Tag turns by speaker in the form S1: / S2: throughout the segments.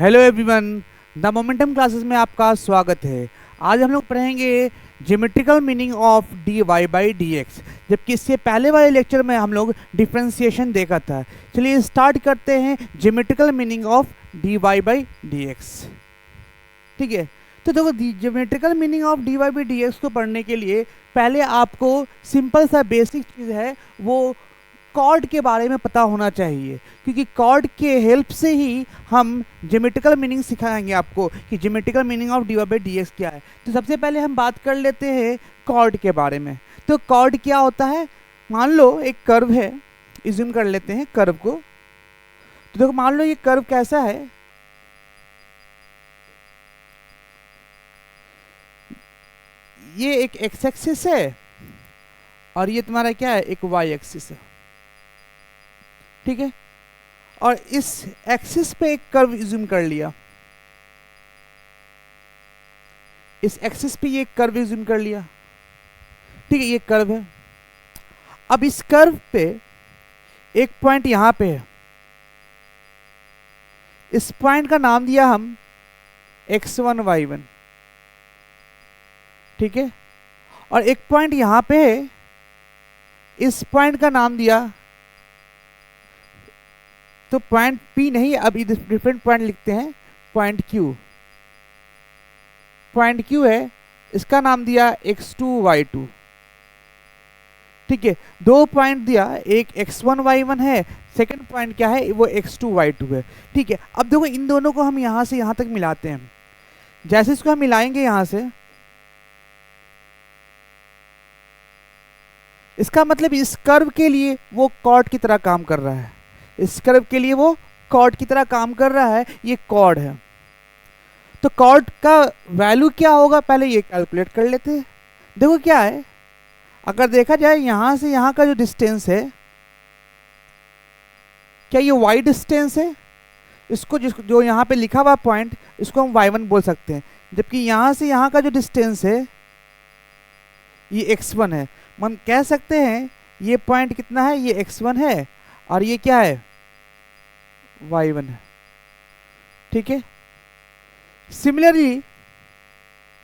S1: Hello everyone, the Momentum Classes में आपका स्वागत है। आज हम लोग पढ़ेंगे geometrical meaning of d y by d x, जबकि इससे पहले वाले लेक्चर में हम लोग डिफ्रेंसिएशन देखा था। चलिए स्टार्ट करते हैं geometrical meaning of d y by d x. ठीक है, तो देखो geometrical meaning of d y by d x को पढ़ने के लिए पहले आपको सिंपल सा बेसिक चीज़ है वो कॉर्ड के बारे में पता होना चाहिए, क्योंकि कॉर्ड के हेल्प से ही हम ज्योमेट्रिकल मीनिंग सिखाएंगे आपको कि geometrical meaning of d y by d x क्या है। तो सबसे पहले हम बात कर लेते हैं कॉर्ड के बारे में। तो कॉर्ड क्या होता है? मान लो एक कर्व है, इज्यूम कर लेते हैं कर्व को। तो देखो मान लो ये कर्व कैसा है, ये एक एक्स एक्सिस है और ये तुम्हारा क्या है, एक वाई एक्सिस है। ठीक है, और इस एक्सिस पे एक कर्व इज्यूम कर लिया, इस एक्सिस पे ये कर्व इज्यूम कर लिया। ठीक है, ये कर्व है। अब इस कर्व पे एक पॉइंट यहां पे है, इस पॉइंट का नाम दिया हम x1 y1। ठीक है, और एक पॉइंट यहां पे है, इस पॉइंट का नाम दिया, तो पॉइंट P नहीं, अब डिफरेंट पॉइंट लिखते हैं, पॉइंट Q। पॉइंट Q है, इसका नाम दिया x2 y2। ठीक है, दो पॉइंट दिया, एक x1 y1 है, सेकंड पॉइंट क्या है, वो x2 y2 है। ठीक है, अब देखो इन दोनों को हम यहां से यहां तक मिलाते हैं। जैसे इसको हम मिलाएंगे यहां से, इसका मतलब इस कर्व के लिए वो कॉर्ड की तरह काम कर रहा है, इस कर्व के लिए वो कॉर्ड की तरह काम कर रहा है, ये कॉर्ड है। तो कॉर्ड का वैल्यू क्या होगा, पहले ये कैलकुलेट कर लेते हैं। देखो क्या है, अगर देखा जाए यहां से यहां का जो डिस्टेंस है, क्या ये y डिस्टेंस है? इसको जो यहां पे लिखा हुआ पॉइंट, इसको हम y1 बोल सकते हैं, जबकि यहां से यहां का जो डिस्टेंस है ये x1 है। हम कह सकते हैं ये पॉइंट कितना है, ये x1 है और ये क्या है, y1 है। ठीक है,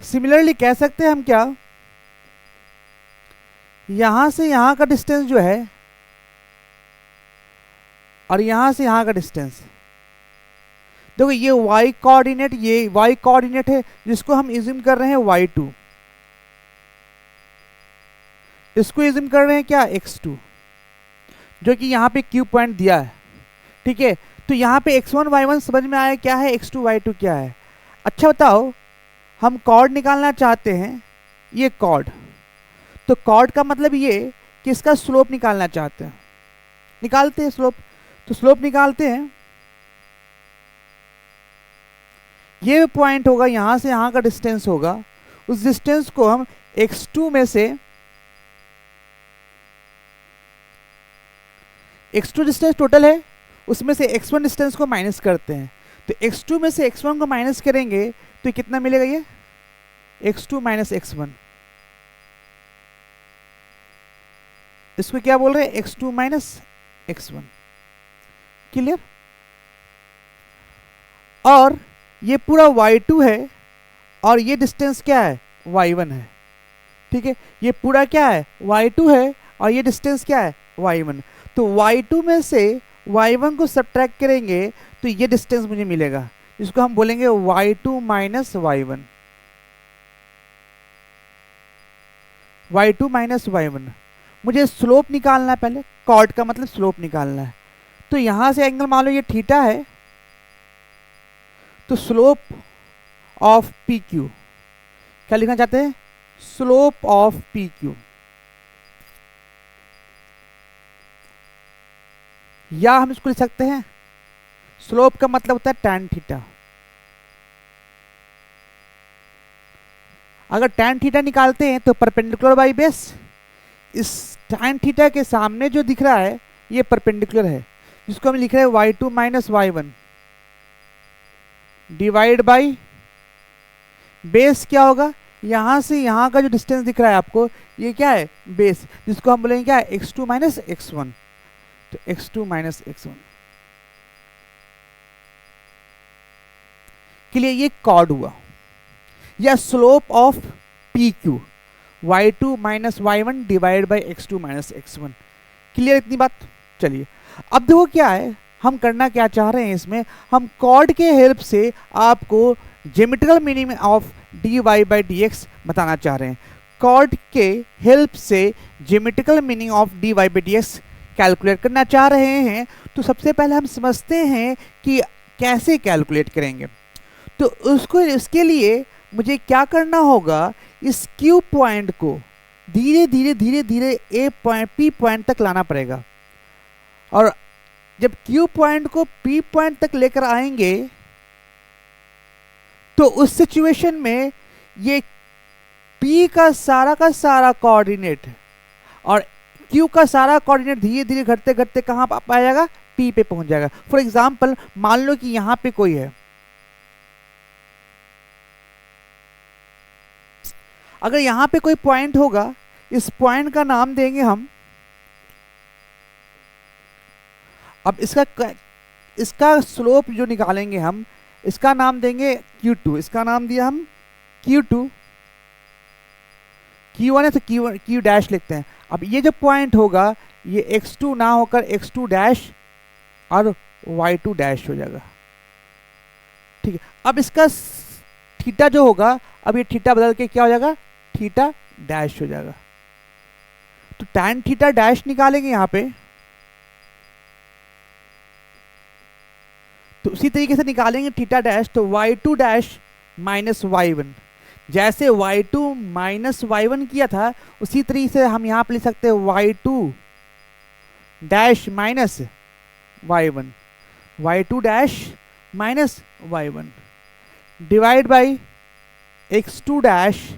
S1: सिमिलरली कह सकते हैं हम क्या, यहां से यहां का डिस्टेंस जो है और यहां से यहां का डिस्टेंस, देखो ये y कोऑर्डिनेट, ये y कोऑर्डिनेट है जिसको हम इज्यूम कर रहे हैं y2, इसको इज्यूम कर रहे हैं क्या, x2, जो कि यहाँ पे Q पॉइंट दिया है। ठीक है, तो यहाँ पे x1 y1 समझ में आया क्या है, x2 y2 क्या है। अच्छा बताओ, हम कॉर्ड निकालना चाहते हैं, ये कॉर्ड, तो कॉर्ड का मतलब ये कि इसका स्लोप निकालना चाहते हैं, निकालते हैं स्लोप। तो स्लोप निकालते हैं, ये पॉइंट होगा, यहाँ से यहाँ का डिस्टेंस होगा, उस डिस्टेंस को हम x2 में से, x2 डिस्टेंस टोटल है, उसमें से x1 डिस्टेंस को माइनस करते हैं। तो x2 में से x1 को माइनस करेंगे तो कितना मिलेगा, ये x2 माइनस x1, इसको क्या बोल रहे हैं, x2 माइनस x1। क्लियर? और ये पूरा y2 है और ये डिस्टेंस क्या है, y1 है। ठीक है, ये पूरा क्या है, y2 है और ये डिस्टेंस क्या है, y1। तो y2 में से y1 को सब्ट्रैक्ट करेंगे तो ये डिस्टेंस मुझे मिलेगा, जिसको हम बोलेंगे y2 minus y1, y2 minus y1। मुझे स्लोप निकालना है, पहले कॉर्ड का मतलब स्लोप निकालना है। तो यहां से एंगल मान लो ये थीटा है, तो स्लोप ऑफ पी क्यू, क्या लिखना चाहते हैं, स्लोप ऑफ पी क्यू, या हम इसको लिख सकते हैं, स्लोप का मतलब होता है tan थीटा। अगर tan थीटा निकालते हैं तो परपेंडिकुलर बाई बेस, इस tan थीटा के सामने जो दिख रहा है ये परपेंडिकुलर है, जिसको हम लिख रहे हैं y2 minus y1 divide by base, क्या होगा, यहां से यहां का जो डिस्टेंस दिख रहा है आपको, ये क्या है, बेस, जिसको हम बोलेंगे क्या, x2 माइनस x1। तो x2 माइनस x1, के लिए ये कॉर्ड हुआ, या slope of P Q y2 minus y1 divide by x2 minus x1। Clear इतनी बात? चलिए अब देखो क्या है, हम करना क्या चाह रहे हैं इसमें, हम कॉर्ड के हेल्प से आपको geometrical meaning of dy by dx बताना चाह रहे हैं। कॉर्ड के हेल्प से geometrical meaning of dy by dx calculate करना चाह रहे हैं। तो सबसे पहले हम समझते हैं कि कैसे कैलकुलेट करेंगे। तो उसको इसके लिए मुझे क्या करना होगा, इस क्यू पॉइंट को धीरे धीरे धीरे धीरे ए पॉइंट पी पॉइंट तक लाना पड़ेगा, और जब क्यू पॉइंट को पी पॉइंट तक लेकर आएंगे तो उस सिचुएशन में ये पी का सारा कोऑर्डिनेट और क्यू का सारा कोऑर्डिनेट धीरे धीरे घटते घटते कहाँ आ जाएगा, पी पे पहुंच जाएगा। फॉर एग्जाम्पल मान लो कि यहां पे कोई है, अगर यहां पे कोई पॉइंट होगा, इस पॉइंट का नाम देंगे हम, अब इसका स्लोप जो निकालेंगे हम, इसका नाम देंगे Q2, इसका नाम दिया हम Q2, Q1 है तो Q डैश लिखते हैं। अब ये जो पॉइंट होगा ये x2 ना होकर x2 डैश और y2 डैश हो जाएगा, ठीक है। अब इसका थीटा जो होगा, अब ये थीटा बदल के क्या हो जाएगा, थीटा डैश हो जाएगा। तो tan थीटा डैश निकालेंगे यहां पे, तो उसी तरीके से निकालेंगे थीटा डैश, तो y2 डैश माइनस y1, जैसे y2 माइनस y1 किया था उसी तरीके से हम यहां पे लिख सकते हैं y2 dash minus y1, y2 dash minus y1 divide by x2 dash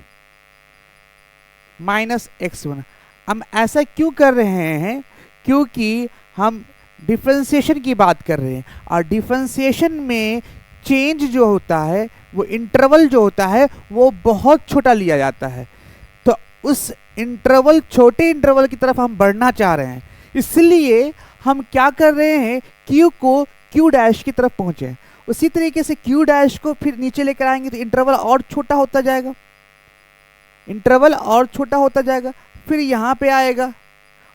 S1: minus x1। हम ऐसा क्यों कर रहे हैं, क्योंकि हम डिफरेंशिएशन की बात कर रहे हैं, और डिफरेंशिएशन में चेंज जो होता है, वो इंटरवल जो होता है वो बहुत छोटा लिया जाता है। तो उस इंटरवल, छोटे इंटरवल की तरफ हम बढ़ना चाह रहे हैं, इसलिए हम क्या कर रहे हैं, Q को Q डैश की तरफ पहुंचे। उसी तरीके से Q डैश को फिर नीचे लेकर आएंगे तो इंटरवल और छोटा होता जाएगा, इंटरवल और छोटा होता जाएगा, फिर यहाँ पे आएगा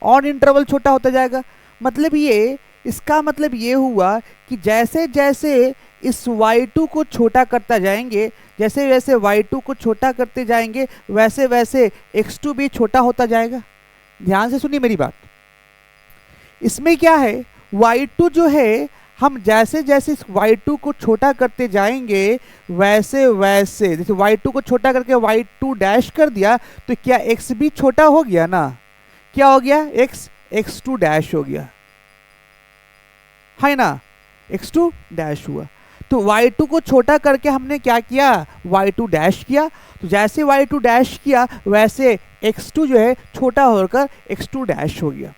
S1: और इंटरवल छोटा होता जाएगा। मतलब ये, इसका मतलब ये हुआ कि जैसे जैसे इस y2 को छोटा करता जाएंगे, जैसे वैसे y2 को छोटा करते जाएंगे, वैसे वैसे x2 भी छोटा होता जाएगा। ध्यान से सुनिए मेरी बात, इसमें क्या है, y2 जो है, हम जैसे जैसे इस y2 को छोटा करते जाएंगे वैसे वैसे, जैसे y2 को छोटा करके y2 डैश कर दिया तो क्या x भी छोटा हो गया ना, क्या हो गया, x2 डैश हो गया, है ना, x2 डैश हुआ। तो y2 को छोटा करके हमने क्या किया, y2 डैश किया, तो जैसे y2 डैश किया वैसे x2 जो है छोटा होकर x2 डैश हो गया।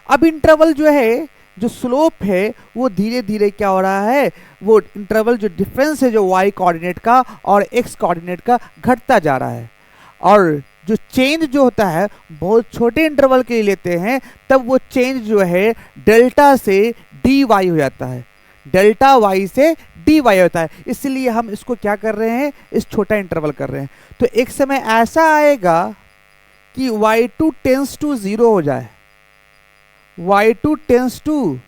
S1: अब इंटरवल जो है, जो स्लोप है, वो धीरे धीरे क्या हो रहा है, वो इंटरवल जो डिफरेंस है जो y कोऑर्डिनेट का और x कोऑर्डिनेट का घटता जा रहा है। और जो चेंज जो होता है बहुत छोटे इंटरवल के लिए लेते हैं, तब वो चेंज जो है डेल्टा से dy हो जाता है, डेल्टा y से dy होता है। इसलिए हम इसको क्या कर रहे हैं, इस छोटा इंटरवल कर रहे हैं। तो एक समय ऐसा आएगा कि y2 टेंस टू 0 हो जाए, y2 टेंस टू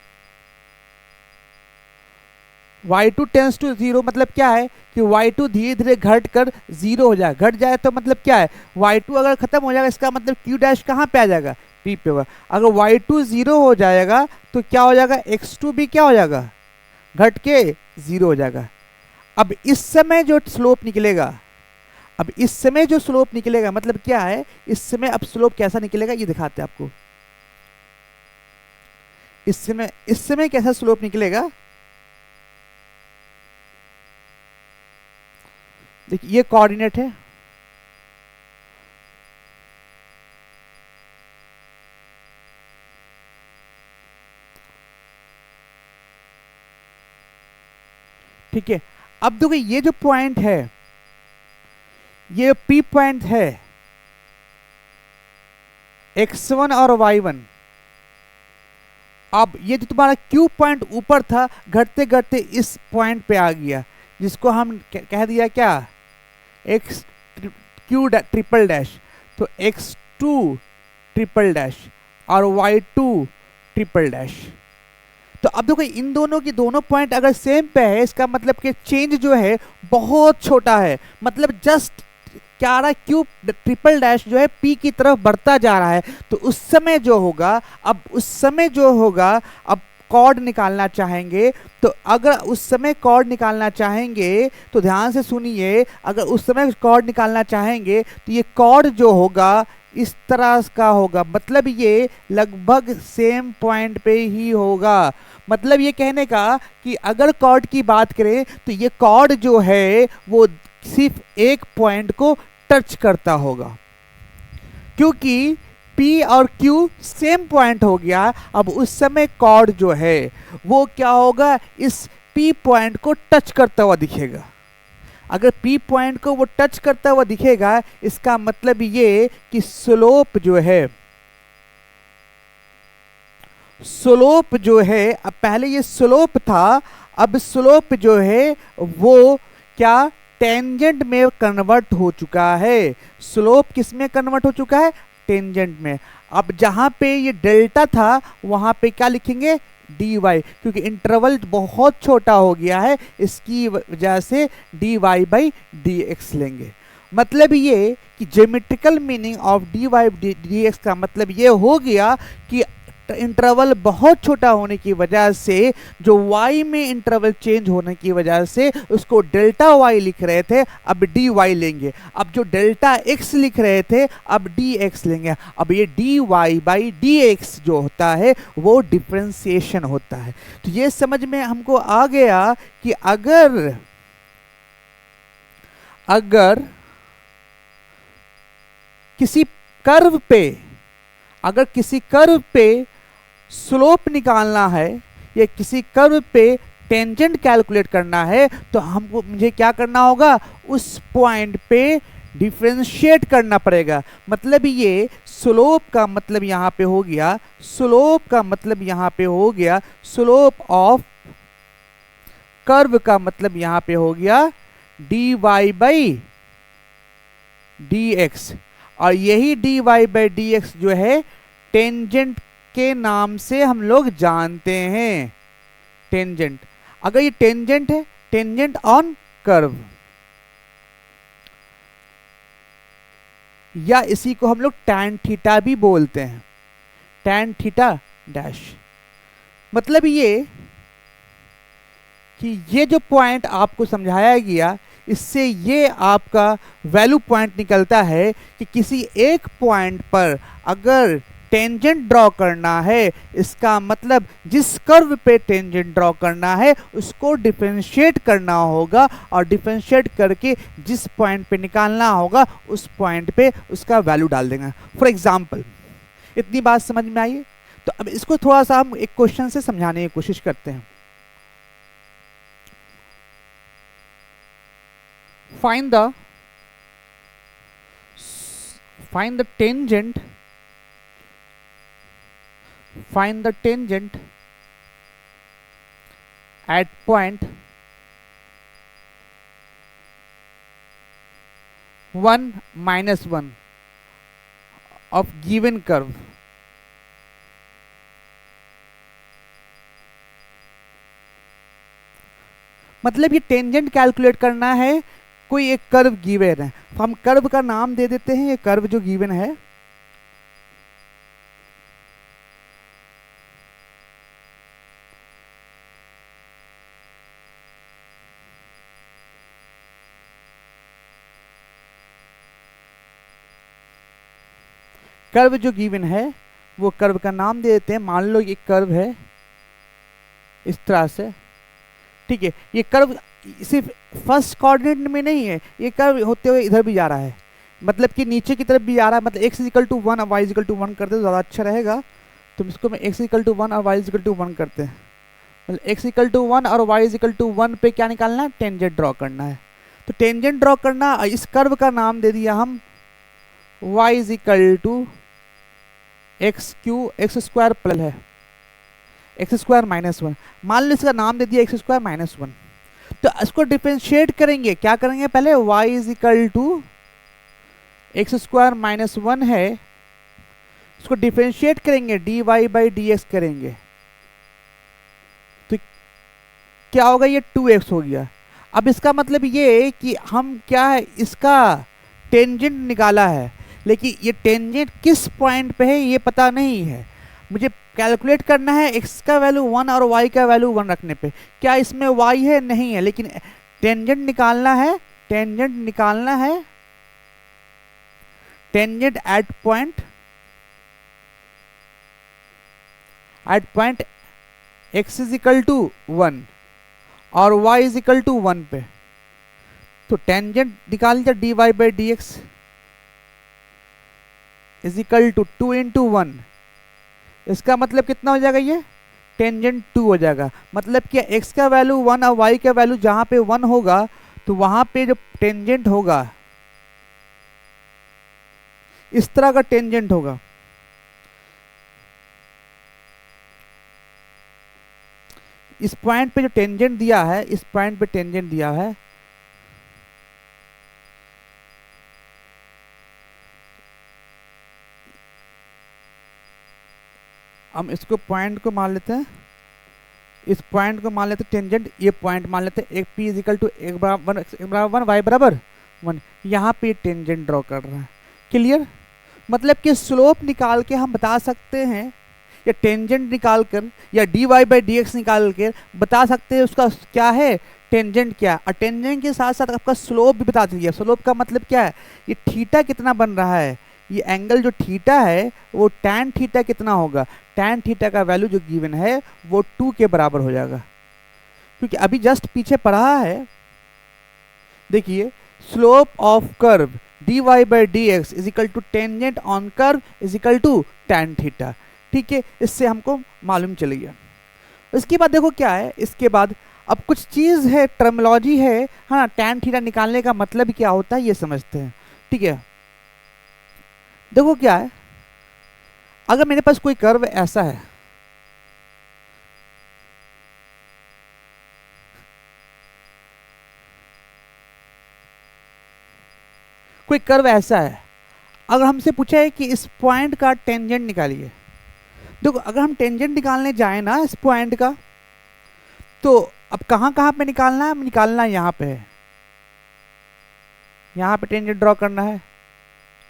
S1: 0 मतलब क्या है कि y2 धीरे धीरे घट कर 0 हो जाए। घट जाए तो मतलब क्या है, y2 अगर खत्म हो जाएगा, इसका मतलब q डैश कहाँ पे आ जाएगा, p पे होगा। अगर y2 0 हो जाएगा तो क्या हो जाएगा, x2 भी क्या हो जाएगा, घट के 0 हो जाएगा। अब इस समय जो स्लोप निकलेगा, मतलब क्या है, इस समय अब स्लोप कैसा निकलेगा ये दिखाते हैं आपको। इस समय कैसा स्लोप निकलेगा, देखिए ये कोऑर्डिनेट है, ठीक है। अब देखो ये जो पॉइंट है, ये पी पॉइंट है, x1 और y1। अब ये जो तुम्हारा Q पॉइंट ऊपर था, घटते घटते इस पॉइंट पे आ गया, जिसको हम कह दिया क्या, एक्स क्यू ट्रिपल डैश, तो एक्स टू ट्रिपल डैश और वाई टू ट्रिपल डैश। तो अब देखो इन दोनों की दोनों पॉइंट अगर सेम पे है, इसका मतलब कि चेंज जो है बहुत छोटा है, मतलब जस्ट क्या आ रहा है, क्यू ट्रिपल डैश जो है पी की तरफ बढ़ता जा रहा है। तो उस समय जो होगा, अब कॉर्ड निकालना चाहेंगे, तो अगर उस समय कॉर्ड निकालना चाहेंगे तो ध्यान से सुनिए, अगर उस समय कॉर्ड निकालना चाहेंगे तो ये कॉर्ड जो होगा इस तरह का होगा, मतलब ये लगभग सेम पॉइंट पे ही होगा। मतलब ये कहने का कि अगर कॉर्ड की बात करें तो ये कॉर्ड जो है वो सिर्फ एक पॉइंट को टच करता होगा, क्योंकि P और Q सेम पॉइंट हो गया। अब उस समय कॉर्ड जो है वो क्या होगा, इस P पॉइंट को टच करता हुआ दिखेगा। अगर P पॉइंट को वो टच करता हुआ दिखेगा, इसका मतलब ये कि स्लोप जो है, अब पहले ये स्लोप था, अब स्लोप जो है वो क्या, टेंजेंट में कन्वर्ट हो चुका है। स्लोप किस में कन्वर्ट हो चुका है, टेंजेंट में। अब जहां पे ये डेल्टा था वहां पे क्या लिखेंगे, dy, क्योंकि इंटरवल बहुत छोटा हो गया है, इसकी वजह से dy बाई dx लेंगे। मतलब ये कि geometrical meaning of dy dx का मतलब ये हो गया कि इंटरवल बहुत छोटा होने की वजह से, जो y में इंटरवल चेंज होने की वजह से उसको डेल्टा y लिख रहे थे, अब dy लेंगे। अब जो डेल्टा x लिख रहे थे, अब dx लेंगे। अब ये dy बाई dx जो होता है वो डिफरेंशिएशन होता है। तो ये समझ में हमको आ गया कि अगर किसी कर्व पे स्लोप निकालना है या किसी कर्व पे टेंजेंट कैलकुलेट करना है, तो मुझे क्या करना होगा, उस पॉइंट पे डिफरेंशिएट करना पड़ेगा। मतलब ये स्लोप का मतलब यहां पे हो गया, स्लोप ऑफ कर्व का मतलब यहां पे हो गया dy बाई dx, और यही dy बाई dx जो है टेंजेंट के नाम से हम लोग जानते हैं। टेंजेंट, अगर ये टेंजेंट है, टेंजेंट ऑन कर्व, या इसी को हम लोग टैन थीटा भी बोलते हैं, टैन थीटा डैश। मतलब ये कि ये जो पॉइंट आपको समझाया गया, इससे ये आपका वैल्यू पॉइंट निकलता है कि किसी एक पॉइंट पर अगर टेंजेंट ड्रॉ करना है, इसका मतलब जिस कर्व पे टेंजेंट ड्रॉ करना है उसको डिफरेंशिएट करना होगा, और डिफरेंशिएट करके जिस पॉइंट पे निकालना होगा उस पॉइंट पे उसका वैल्यू डाल देंगे। फॉर एग्जाम्पल, इतनी बात समझ में आई? तो अब इसको थोड़ा सा हम एक क्वेश्चन से समझाने की कोशिश करते हैं। Find the tangent at point 1 minus 1 of given curve। मतलब ये टेंजेंट कैलकुलेट करना है, कोई एक कर्व गिवन है, तो हम कर्व का नाम दे देते हैं, ये कर्व जो गिवन है, कर्व जो गिवन है वो कर्व का नाम दे देते हैं। मान लो ये कर्व है इस तरह से, ठीक है। ये कर्व सिर्फ फर्स्ट कोऑर्डिनेट में नहीं है, ये कर्व होते हुए इधर भी जा रहा है, मतलब कि नीचे की तरफ भी जा रहा है। मतलब x इक्वल टू 1 और y इक्वल टू 1 करते तो ज़्यादा अच्छा रहेगा, तो इसको मैं x इक्वल टू 1 और y इक्वल टू 1 करते हैं। मतलब x इक्वल टू 1 और y इक्वल टू 1 पे क्या निकालना है, टेंजेंट ड्रॉ करना है। तो टेंजेंट ड्रॉ करना, इस कर्व का नाम दे दिया हम y equal to x square plus है x स्क्वायर माइनस 1, मान लो इसका नाम दे दिया x स्क्वायर माइनस 1। तो इसको डिफरेंशिएट करेंगे, क्या करेंगे पहले y is equal to x square minus 1 है, इसको डिफरेंशिएट करेंगे dy बाई dx करेंगे, तो क्या होगा, ये 2x हो गया। अब इसका मतलब ये कि हम क्या है, इसका टेंजेंट निकाला है, लेकिन ये टेंजेंट किस पॉइंट पे है ये पता नहीं है। मुझे कैलकुलेट करना है x का वैल्यू 1 और y का वैल्यू 1 रखने पे। क्या इसमें y है? नहीं है, लेकिन टेंजेंट निकालना है, टेंजेंट निकालना है, tangent at point x is equal to 1 और y इज इक्वल टू 1 पे। तो टेंजेंट निकाल लीजिए dy by d x is equal to 2 into 1। इसका मतलब कितना हो जाएगा, ये टेंजेंट 2 हो जाएगा। मतलब कि x का वैल्यू 1 और y का वैल्यू जहां पे 1 होगा तो वहां पे जो टेंजेंट होगा इस तरह का टेंजेंट होगा। इस पॉइंट पे जो टेंजेंट दिया है, इस पॉइंट पे टेंजेंट दिया है, हम इसको पॉइंट को मान लेते हैं, इस पॉइंट को मान लेते हैं टेंजेंट, ये पॉइंट मान लेते हैं, एक p इज इक्वल टू एक बराबर 1 y बराबर 1। यहाँ पे टेंजेंट ड्रॉ कर रहा है। क्लियर? मतलब कि स्लोप निकाल के हम बता सकते हैं, या टेंजेंट निकाल कर या dy बाई डी एक्स निकाल के बता सकते हैं उसका क्या है, टेंजेंट क्या। और टेंजेंट के साथ साथ आपका स्लोप भी बता दीजिए। स्लोप का मतलब क्या है, ये थीटा कितना बन रहा है, ये एंगल जो थीटा है वो tan थीटा कितना होगा। tan थीटा का वैल्यू जो गिवन है वो 2 के बराबर हो जाएगा, क्योंकि अभी जस्ट पीछे पढ़ा है। देखिए, slope of curve dy by d x is equal to tangent on curve is equal to tan theta. ठीक है, इससे हमको मालूम चल गया। इसके बाद देखो क्या है, इसके बाद अब कुछ चीज़ है, टर्मिनोलॉजी है, हाँ, tan थीटा निकालने का मतलब क्या होता है ये समझते हैं। ठीक है, देखो क्या है, अगर मेरे पास कोई कर्व ऐसा है, कोई कर्व ऐसा है, अगर हमसे पूछा है कि इस पॉइंट का टेंजेंट निकालिए, देखो अगर हम टेंजेंट निकालने जाए ना इस पॉइंट का, तो अब कहाँ कहाँ पे निकालना है, निकालना यहाँ पे है, यहाँ पे टेंजेंट ड्रॉ करना है,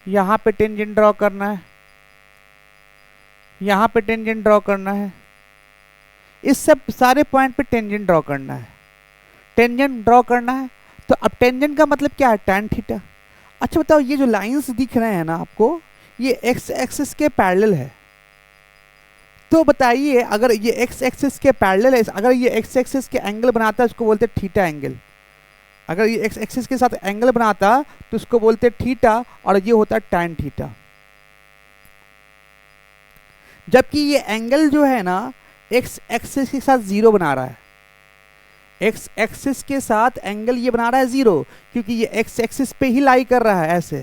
S1: यहाँ पे टेंजेंट ड्रॉ करना है, यहाँ पे टेंजेंट ड्रॉ करना है, इस सब सारे पॉइंट पे टेंजेंट ड्रॉ करना है, टेंजेंट ड्रॉ करना है। तो अब टेंजेंट का मतलब क्या है, tan थीटा। अच्छा बताओ, ये जो लाइंस दिख रहे हैं ना आपको, ये x एक्सिस के पैरेलल है। तो बताइए, अगर ये x एक्सिस के पैरेलल है, अगर ये x एक्सिस के एंगल बनाता है उसको बोलते हैं थीटा एंगल। अगर ये x एक्सिस के साथ एंगल बनाता तो उसको बोलते हैं थीटा, और ये होता है tan थीटा। जबकि ये एंगल जो है ना x एक्सिस के साथ 0 बना रहा है, x एक्सिस के साथ एंगल ये बना रहा है 0, क्योंकि ये x एक्सिस पे ही लाई कर रहा है ऐसे।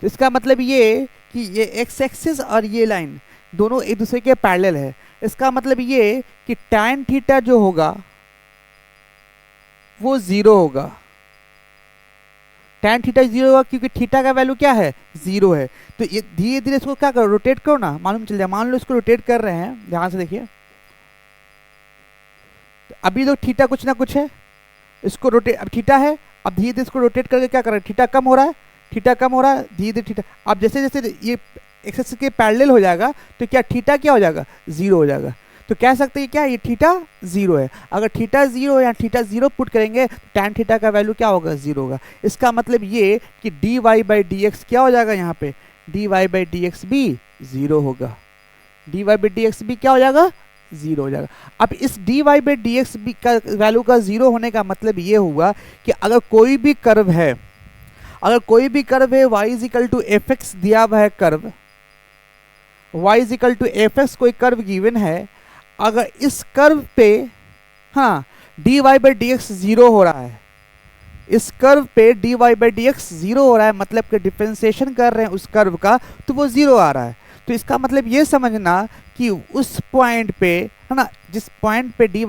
S1: तो इसका मतलब ये कि ये x एक्सिस और ये लाइन दोनों एक दूसरे के पैरेलल है। इसका मतलब ये कि tan थीटा जो होगा वो 0 होगा, tan थीटा 0 होगा, क्योंकि थीटा का वैल्यू क्या है, 0 है। तो ये धीरे धीरे इसको क्या करो, रोटेट करो ना, मालूम चल जाए। मान लो इसको रोटेट कर रहे हैं, ध्यान से देखिए, अभी तो थीटा कुछ ना कुछ है, इसको रोटेट, अब थीटा है, अब धीरे धीरे इसको रोटेट करके क्या कर रहे हैं, थीटा कम हो रहा है, थीटा कम हो रहा है, धीरे धीरे थीटा। अब जैसे जैसे ये एक्सिस के पैरेलल हो जाएगा तो क्या थीटा क्या हो जाएगा, 0 हो जाएगा। तो कह सकते हैं क्या, ये थीटा 0 है। अगर थीटा 0 या थीटा 0 पुट करेंगे तो tan थीटा का वैल्यू क्या होगा, 0 होगा। इसका मतलब ये कि dy बाई डी एक्स क्या हो जाएगा, यहाँ पे dy बाई डी एक्स भी 0 होगा, dy बाई डी एक्स भी क्या हो जाएगा, 0 हो जाएगा। अब इस dy बाई डी एक्स भी का वैल्यू का 0 होने का मतलब ये हुआ कि अगर कोई भी कर्व है, अगर कोई भी कर्व है y is equal to f x दिया हुआ है curve, y is equal to f x कोई कर्व गिवन है, अगर इस कर्व पे हाँ dy बाई डी एक्स 0 हो रहा है, इस कर्व पे dy बाई डी एक्स 0 हो रहा है, मतलब कि डिफरेंशिएशन कर रहे हैं उस कर्व का, तो वो 0 आ रहा है। तो इसका मतलब ये समझना कि उस पॉइंट पे, है ना, जिस पॉइंट पे dy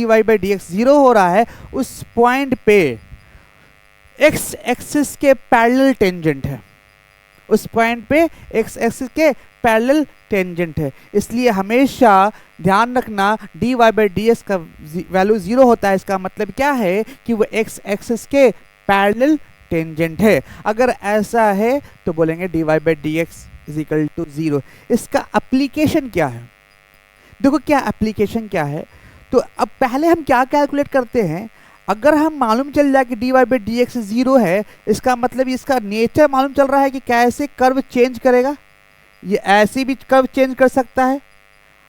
S1: by d x zero हो रहा है, उस पॉइंट पे x एक्सिस के पैरेलल टेंजेंट है, उस पॉइंट पे x एक्सिस के पैरेलल टेंजेंट है। इसलिए हमेशा ध्यान रखना dy बाई डी एक्स का वैल्यू जीरो होता है। इसका मतलब क्या है कि वो x एक्सिस के पैरेलल टेंजेंट है। अगर ऐसा है तो बोलेंगे dy by d x is equal to zero. इसका एप्लीकेशन क्या है? देखो क्या एप्लीकेशन क्या है। तो अब पहले हम क्या कैलकुलेट करते हैं, अगर हम मालूम चल जाए कि dy by d x zero है, इसका मतलब इसका नेचर मालूम चल रहा है कि कैसे कर्व चेंज करेगा। ये ऐसे भी कर्व चेंज कर सकता है,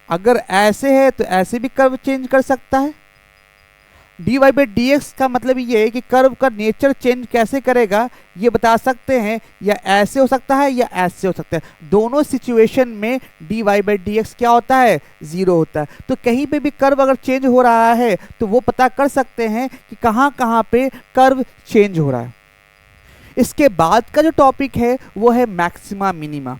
S1: अगर ऐसे है तो ऐसे भी कर्व चेंज कर सकता है। dy बाई डी एक्स का मतलब ये है कि कर्व का नेचर चेंज कैसे करेगा ये बता सकते हैं, या ऐसे हो सकता है या ऐसे हो सकता है। दोनों सिचुएशन में dy बाई डी एक्स क्या होता है? जीरो होता है। तो कहीं पे भी कर्व अगर चेंज हो रहा है तो वो पता कर सकते हैं कि कहाँ कहाँ पे कर्व चेंज हो रहा है। इसके बाद का जो टॉपिक है वो है मैक्सिमा मिनिमा।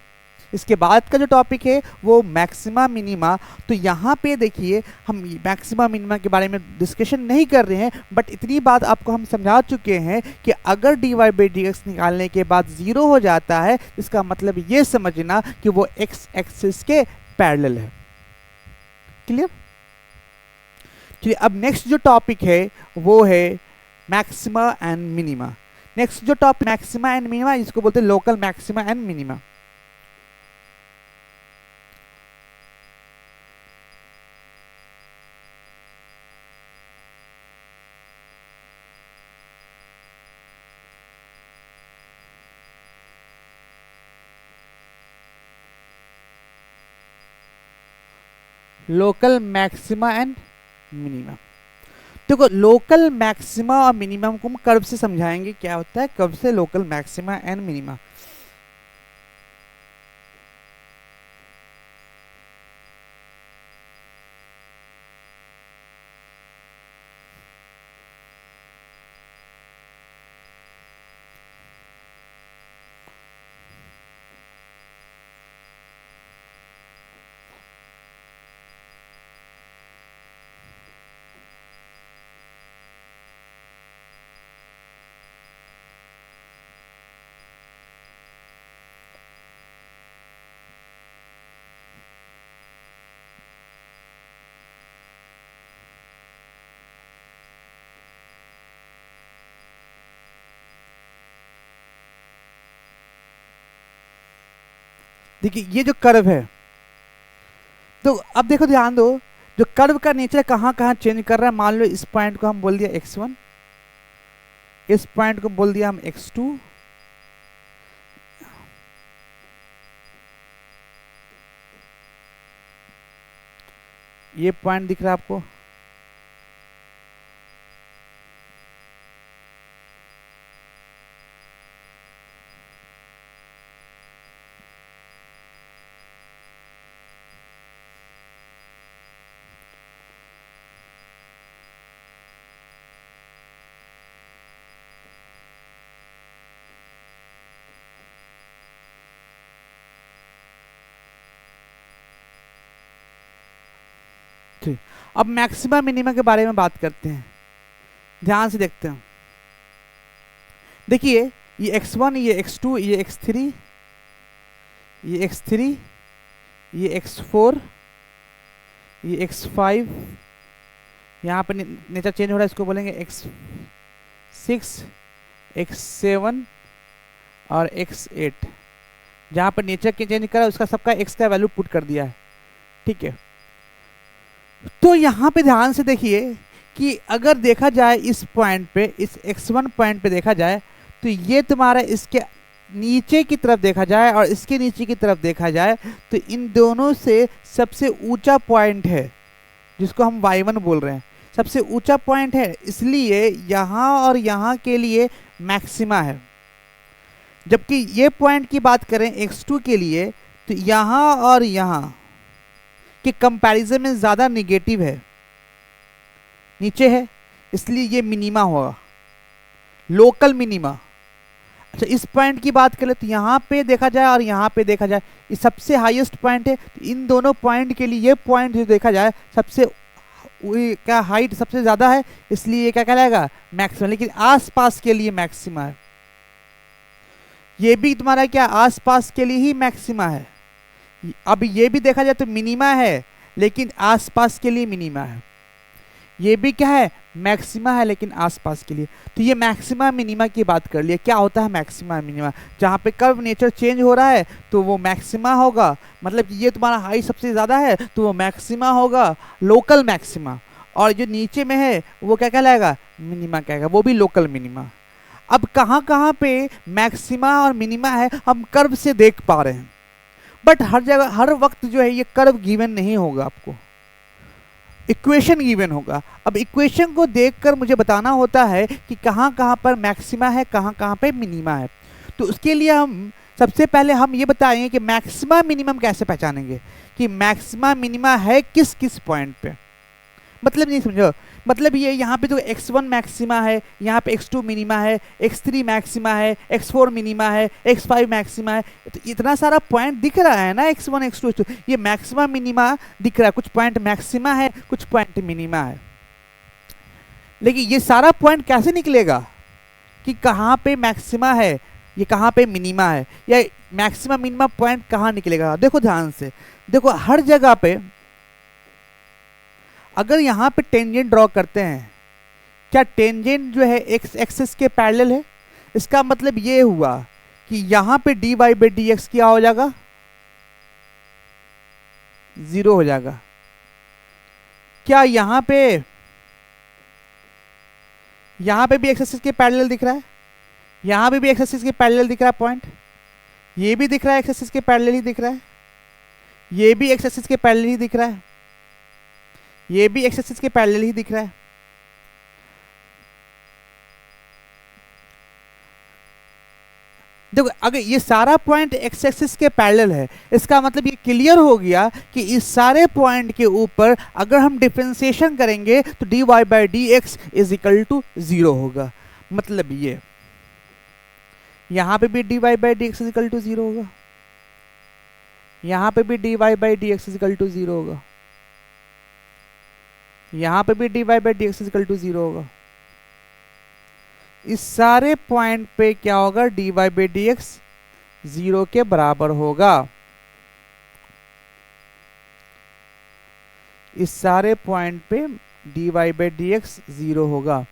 S1: इसके बाद का जो टॉपिक है वो मैक्सिमा मिनिमा। तो यहाँ पे देखिए हम मैक्सिमा मिनिमा के बारे में डिस्कशन नहीं कर रहे हैं, बट इतनी बात आपको हम समझा चुके हैं कि अगर dy बाई डी एक्स निकालने के बाद जीरो हो जाता है, इसका मतलब ये समझना कि वो x एक्सिस के पैरेलल है। क्लियर? चलिए अब नेक्स्ट जो टॉपिक है वो है मैक्सिमा एंड मिनिमा। नेक्स्ट जो टॉपिक मैक्सिमा एंड मिनिमा, इसको बोलते हैं local maxima and minima. Local maxima and minima. देखो लोकल मैक्सिमा और मिनिमम को हम कर्व से समझाएंगे क्या होता है, कर्व से लोकल मैक्सिमा एंड मिनिमा। देखिए ये जो कर्व है, तो अब देखो ध्यान दो, जो कर्व का नेचर कहाँ कहाँ चेंज कर रहा है। मान लो इस पॉइंट को हम बोल दिया x1, इस पॉइंट को बोल दिया हम x2, ये पॉइंट दिख रहा है आपको, ठीक। अब मैक्सिमा मिनिमा के बारे में बात करते हैं, ध्यान से देखते हैं। देखिए ये x1, ये x2, ये x3, ये x3, ये x4, ये x5, यहाँ पर नेचर चेंज हो रहा है, इसको बोलेंगे x6, x7 और x8। जहाँ पर नेचर के चेंज करा उसका सबका x का वैल्यू पुट कर दिया है। ठीक है, तो यहाँ पे ध्यान से देखिए कि अगर देखा जाए इस पॉइंट पे, इस x1 पॉइंट पे देखा जाए, तो ये तुम्हारा इसके नीचे की तरफ देखा जाए और इसके नीचे की तरफ देखा जाए, तो इन दोनों से सबसे ऊंचा पॉइंट है जिसको हम y1 बोल रहे हैं, सबसे ऊंचा पॉइंट है। इसलिए यहाँ और यहाँ के लिए मैक्सिमा है। जबकि ये पॉइंट की बात करें x2 के लिए, तो यहाँ और यहाँ के कंपैरिजन में ज़्यादा निगेटिव है, नीचे है, इसलिए ये मिनिमा होगा, लोकल मिनिमा। अच्छा, इस पॉइंट की बात करें तो यहाँ पे देखा जाए और यहाँ पे देखा जाए, ये सबसे हाईएस्ट पॉइंट है। तो इन दोनों पॉइंट के लिए ये पॉइंट जो देखा जाए सबसे क्या हाइट सबसे ज़्यादा है, इसलिए ये क्या कहलाएगा, मैक्सिमा। लेकिन आसपास के लिए मैक्सिमा है, ये भी तुम्हारा क्या आसपास के लिए ही मैक्सिमा है। अब ये भी देखा जाए तो मिनिमा है, लेकिन आसपास के लिए मिनिमा है। ये भी क्या है, मैक्सिमा है, लेकिन आसपास के लिए। तो ये मैक्सिमा मिनिमा की बात कर लिए। क्या होता है मैक्सिमा मिनिमा, जहाँ पे कर्व नेचर चेंज हो रहा है तो वो मैक्सिमा होगा, मतलब कि ये तुम्हारा हाइट सबसे ज़्यादा है तो वो मैक्सिमा होगा, लोकल मैक्सिमा। और जो नीचे में है वो क्या कहलाएगा, मिनिमा कहेगा, वो भी लोकल मिनिमा। अब कहाँ कहाँ पे मैक्सिमा और मिनिमा है हम कर्व से देख पा रहे हैं, बट हर जगह हर वक्त जो है ये कर्व गिवन नहीं होगा, आपको इक्वेशन गिवन होगा। अब इक्वेशन को देखकर मुझे बताना होता है कि कहाँ कहाँ पर मैक्सिमा है, कहाँ कहाँ पे मिनिमा है। तो उसके लिए हम सबसे पहले हम ये बताएंगे कि मैक्सिमा मिनिमम कैसे पहचानेंगे, कि मैक्सिमा मिनिमा है किस किस पॉइंट पे। मतलब नहीं समझो, मतलब ये यहाँ पे तो x1 मैक्सिमा है, यहाँ पे x2 मिनिमा है, x3 मैक्सिमा है, x4 मिनिमा है, x5 मैक्सिमा है। तो इतना सारा पॉइंट दिख रहा है ना, x1 x2 x2, ये मैक्सिमा मिनिमा दिख रहा है। कुछ पॉइंट मैक्सिमा है, कुछ पॉइंट मिनिमा है। लेकिन ये सारा पॉइंट कैसे निकलेगा कि कहाँ पे मैक्सिमा है, ये कहाँ पे मिनिमा है, या मैक्सिमा मिनिमा पॉइंट कहाँ निकलेगा। देखो ध्यान से, देखो हर जगह पे अगर यहाँ पे टेंजेंट ड्रॉ करते हैं, क्या टेंजेंट जो है एक्स एक्सिस के पैरेलल है, इसका मतलब ये हुआ कि यहाँ पे dy बाई डी एक्स क्या हो जाएगा, 0 हो जाएगा। क्या यहाँ पे भी एक्स एक्सिस के पैरेलल दिख रहा है, यहाँ पे भी एक्स एक्सिस के पैरेलल दिख रहा है पॉइंट, ये भी दिख रहा है एक्स एक्सिस के पैरेलल ही दिख रहा है, ये भी एक्स एक्सिस के पैरेलल ही दिख रहा है, ये भी एक्स एक्सिस के पैरेलल ही दिख रहा है। देखो अगर ये सारा पॉइंट एक्स एक्सिस के पैरेलल है, इसका मतलब ये क्लियर हो गया कि इस सारे पॉइंट के ऊपर अगर हम डिफरेंशिएशन करेंगे तो dy by d x is equal to 0 होगा। मतलब ये यहाँ पे भी dy by d x is equal to 0 होगा, यहाँ पे भी dy by d x is equal to 0 होगा, यहाँ पे भी dy by d x is equal to 0 होगा। इस सारे पॉइंट पे क्या होगा, dy बाई डी एक्स 0 के बराबर होगा। इस सारे पॉइंट पे dy बाई डी एक्स 0 होगा।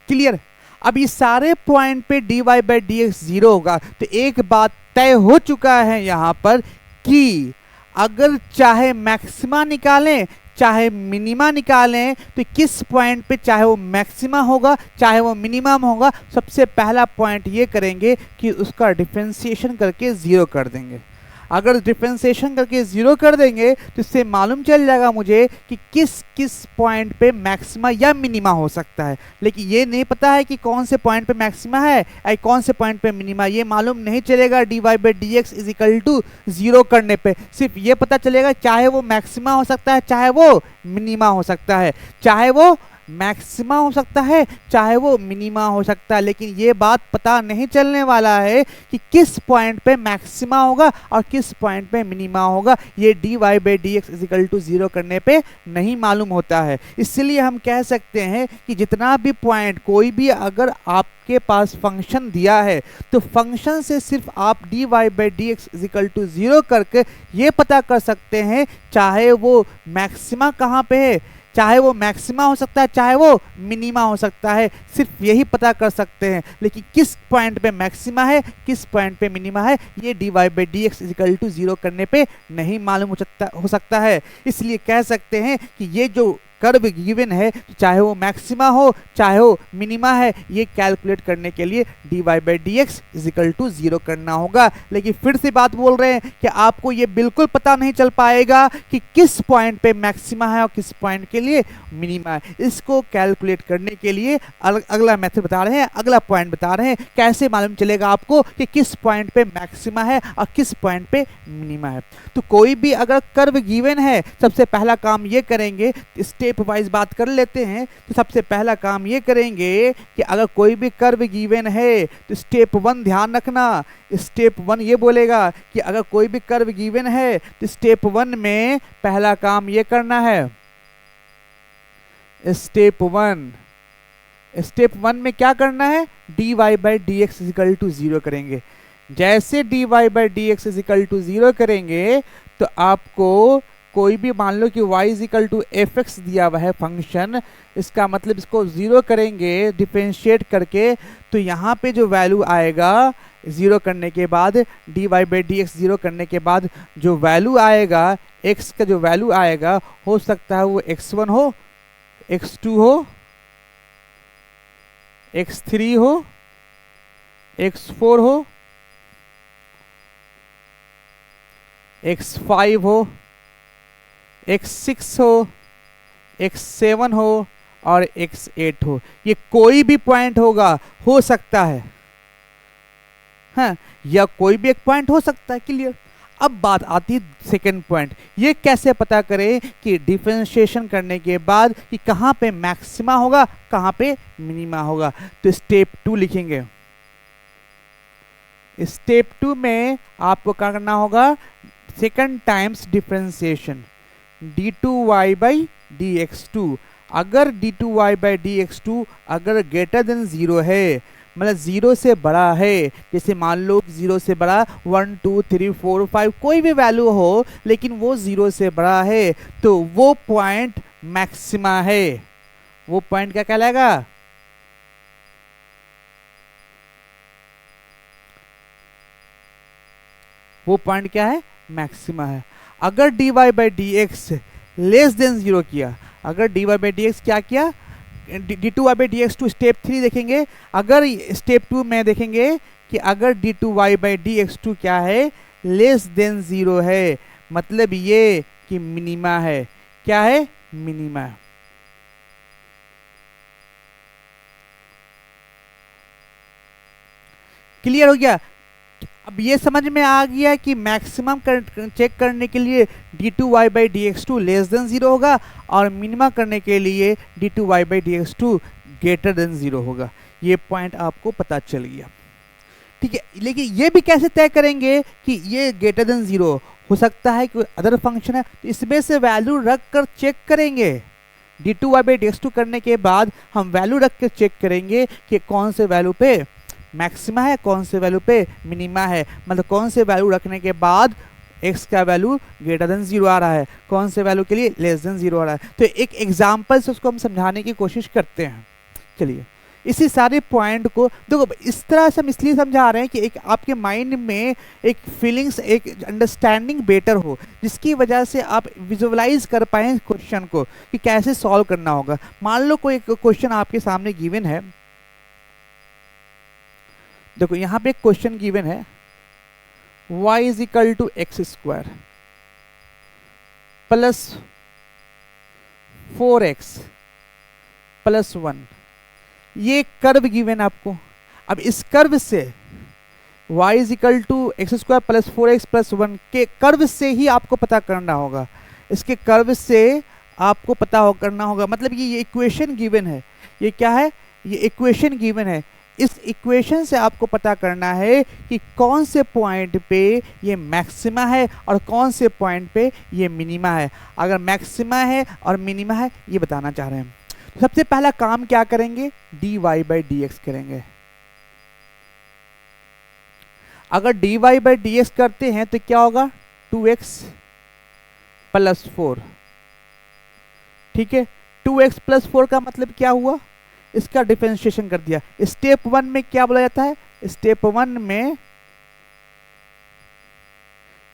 S1: क्लियर। अब इस सारे पॉइंट पे dy बाई डी एक्स 0 होगा, तो एक बात तय हो चुका है यहाँ पर कि अगर चाहे मैक्सिमा निकालें चाहे मिनिमा निकालें, तो किस पॉइंट पे चाहे वो मैक्सिमा होगा चाहे वो मिनिमम होगा, सबसे पहला पॉइंट ये करेंगे कि उसका डिफरेंशिएशन करके 0 कर देंगे। अगर डिफरेंशिएशन करके 0 कर देंगे तो इससे मालूम चल जाएगा मुझे कि किस किस पॉइंट पे मैक्सिमा या मिनिमा हो सकता है। लेकिन ये नहीं पता है कि कौन से पॉइंट पे मैक्सिमा है या कौन से पॉइंट पे मिनिमा, ये मालूम नहीं चलेगा dy by d x is equal to 0 करने पे। सिर्फ ये पता चलेगा चाहे वो मैक्सिमा हो सकता है चाहे वो मिनिमा हो सकता है, चाहे वो मैक्सिमा हो सकता है चाहे वो मिनिमा हो सकता है, लेकिन ये बात पता नहीं चलने वाला है कि किस पॉइंट पे मैक्सिमा होगा और किस पॉइंट पे मिनिमा होगा। ये dy by d x is equal to 0 करने पे नहीं मालूम होता है। इसलिए हम कह सकते हैं कि जितना भी पॉइंट कोई भी अगर आपके पास फंक्शन दिया है तो फंक्शन से सिर्फ आप dy by d x is equal to 0 करके ये पता कर सकते हैं चाहे वो मैक्सिमा कहाँ पे है, चाहे वो मैक्सिमा हो सकता है चाहे वो मिनिमा हो सकता है, सिर्फ यही पता कर सकते हैं। लेकिन किस पॉइंट पे मैक्सिमा है किस पॉइंट पे मिनिमा है ये dy by d x is equal to 0 करने पे नहीं मालूम हो सकता है। इसलिए कह सकते हैं कि ये जो कर्व गिवन है, चाहे वो मैक्सिमा हो चाहे वो मिनिमा है, ये कैलकुलेट करने के लिए dy by d x is equal to 0 करना होगा। लेकिन फिर से बात बोल रहे हैं कि आपको ये बिल्कुल पता नहीं चल पाएगा कि किस पॉइंट पे मैक्सिमा है और किस पॉइंट के लिए मिनिमा है। इसको कैलकुलेट करने के लिए अगला मेथड बता रहे हैं, अगला पॉइंट बता रहे हैं, कैसे मालूम चलेगा आपको कि किस पॉइंट पे मैक्सिमा है और किस पॉइंट पे मिनिमा है। तो कोई भी अगर कर्व गिवन है, सबसे पहला काम ये करेंगे, स्टेप वाइज बात कर लेते हैं। तो सबसे पहला काम ये करेंगे कि अगर कोई भी कर्व गिवन है तो स्टेप 1 ध्यान रखना, स्टेप 1 ये बोलेगा कि अगर कोई भी कर्व गिवन है तो स्टेप 1 में पहला काम ये करना है, स्टेप 1 में क्या करना है, dy by d x is equal to 0 करेंगे। जैसे dy by d x is equal to 0 करेंगे तो आपको कोई भी मान लो कि y is equal to f x दिया हुआ है फंक्शन, इसका मतलब इसको 0 करेंगे डिफरेंशिएट करके, तो यहाँ पे जो वैल्यू आएगा 0 करने के बाद, dy बाई डी एक्स 0 करने के बाद जो वैल्यू आएगा, x का जो वैल्यू आएगा, हो सकता है वो x1 हो, x2 हो, x3 हो, x4 हो, x5 हो, x6 हो, x7 हो और x8 हो। ये कोई भी पॉइंट होगा, हो सकता है, हाँ, या कोई भी एक पॉइंट हो सकता है। क्लियर। अब बात आती है सेकंड पॉइंट, ये कैसे पता करें कि डिफरेंशिएशन करने के बाद कि कहाँ पे मैक्सिमा होगा कहाँ पे मिनिमा होगा। तो स्टेप 2 लिखेंगे। स्टेप 2 में आपको क्या करना होगा, second times differentiation d2y by dx2। अगर d2y बाई dx2 अगर ग्रेटर देन 0 है, मतलब 0 से बड़ा है, जैसे मान लो 0 से बड़ा 1 2 3 4 5 कोई भी वैल्यू हो, लेकिन वो 0 से बड़ा है, तो वो पॉइंट मैक्सिमा है। वो पॉइंट क्या कहलाएगा, वो पॉइंट क्या है, मैक्सिमा है। अगर dy by d x less than 0 किया, अगर dy बाई डी एक्स क्या किया, d2y by d x two step 3 देखेंगे, अगर स्टेप 2 में देखेंगे कि अगर d2y by d x to क्या है, लेस देन 0 है, मतलब ये कि मिनिमा है। क्या है, मिनिमा है। क्लियर हो गया। अब ये समझ में आ गया कि मैक्सिमम चेक करने के लिए d2y by d x two less than 0 होगा और मिनिमा करने के लिए d2y by d x two greater than 0 होगा। ये पॉइंट आपको पता चल गया, ठीक है। लेकिन ये भी कैसे तय करेंगे कि ये ग्रेटर देन 0 हो सकता है कि अदर फंक्शन है, तो इसमें से वैल्यू रख कर चेक करेंगे। d2y by d x to करने के बाद हम वैल्यू रख कर चेक करेंगे कि कौन से वैल्यू पे मैक्सिमा है, कौन से वैल्यू पे मिनिमा है, मतलब कौन से वैल्यू रखने के बाद x का वैल्यू ग्रेटर देन 0 आ रहा है, कौन से वैल्यू के लिए लेस देन 0 आ रहा है। तो एक एग्जांपल से उसको हम समझाने की कोशिश करते हैं। चलिए, इसी सारे पॉइंट को देखो, इस तरह से हम इसलिए समझा रहे हैं कि एक आपके माइंड में एक फीलिंग्स, एक अंडरस्टैंडिंग बेटर हो, जिसकी वजह से आप विजुअलाइज कर पाएँ क्वेश्चन को कि कैसे सॉल्व करना होगा। मान लो कोई क्वेश्चन आपके सामने गिवन है, देखो यहाँ पे एक क्वेश्चन गिवन है, y is equal to x square plus 4x plus 1, ये कर्व गिवन आपको। अब इस कर्व से y is equal to x square plus 4x plus 1 के कर्व से ही आपको पता करना होगा, इसके कर्व से आपको पता करना होगा। मतलब ये इक्वेशन गिवन है, ये क्या है, ये इक्वेशन गिवन है। इस इक्वेशन से आपको पता करना है कि कौन से पॉइंट पे ये मैक्सिमा है और कौन से पॉइंट पे ये मिनिमा है। अगर मैक्सिमा है और मिनिमा है, ये बताना चाह रहे हैं। तो सबसे पहला काम क्या करेंगे, dy बाई डी एक्स करेंगे। अगर dy बाई डी एक्स करते हैं तो क्या होगा, 2x प्लस 4, ठीक है। 2x प्लस 4 का मतलब क्या हुआ, इसका डिफरेंशिएशन कर दिया। स्टेप 1 में क्या बोला जाता है, स्टेप 1 में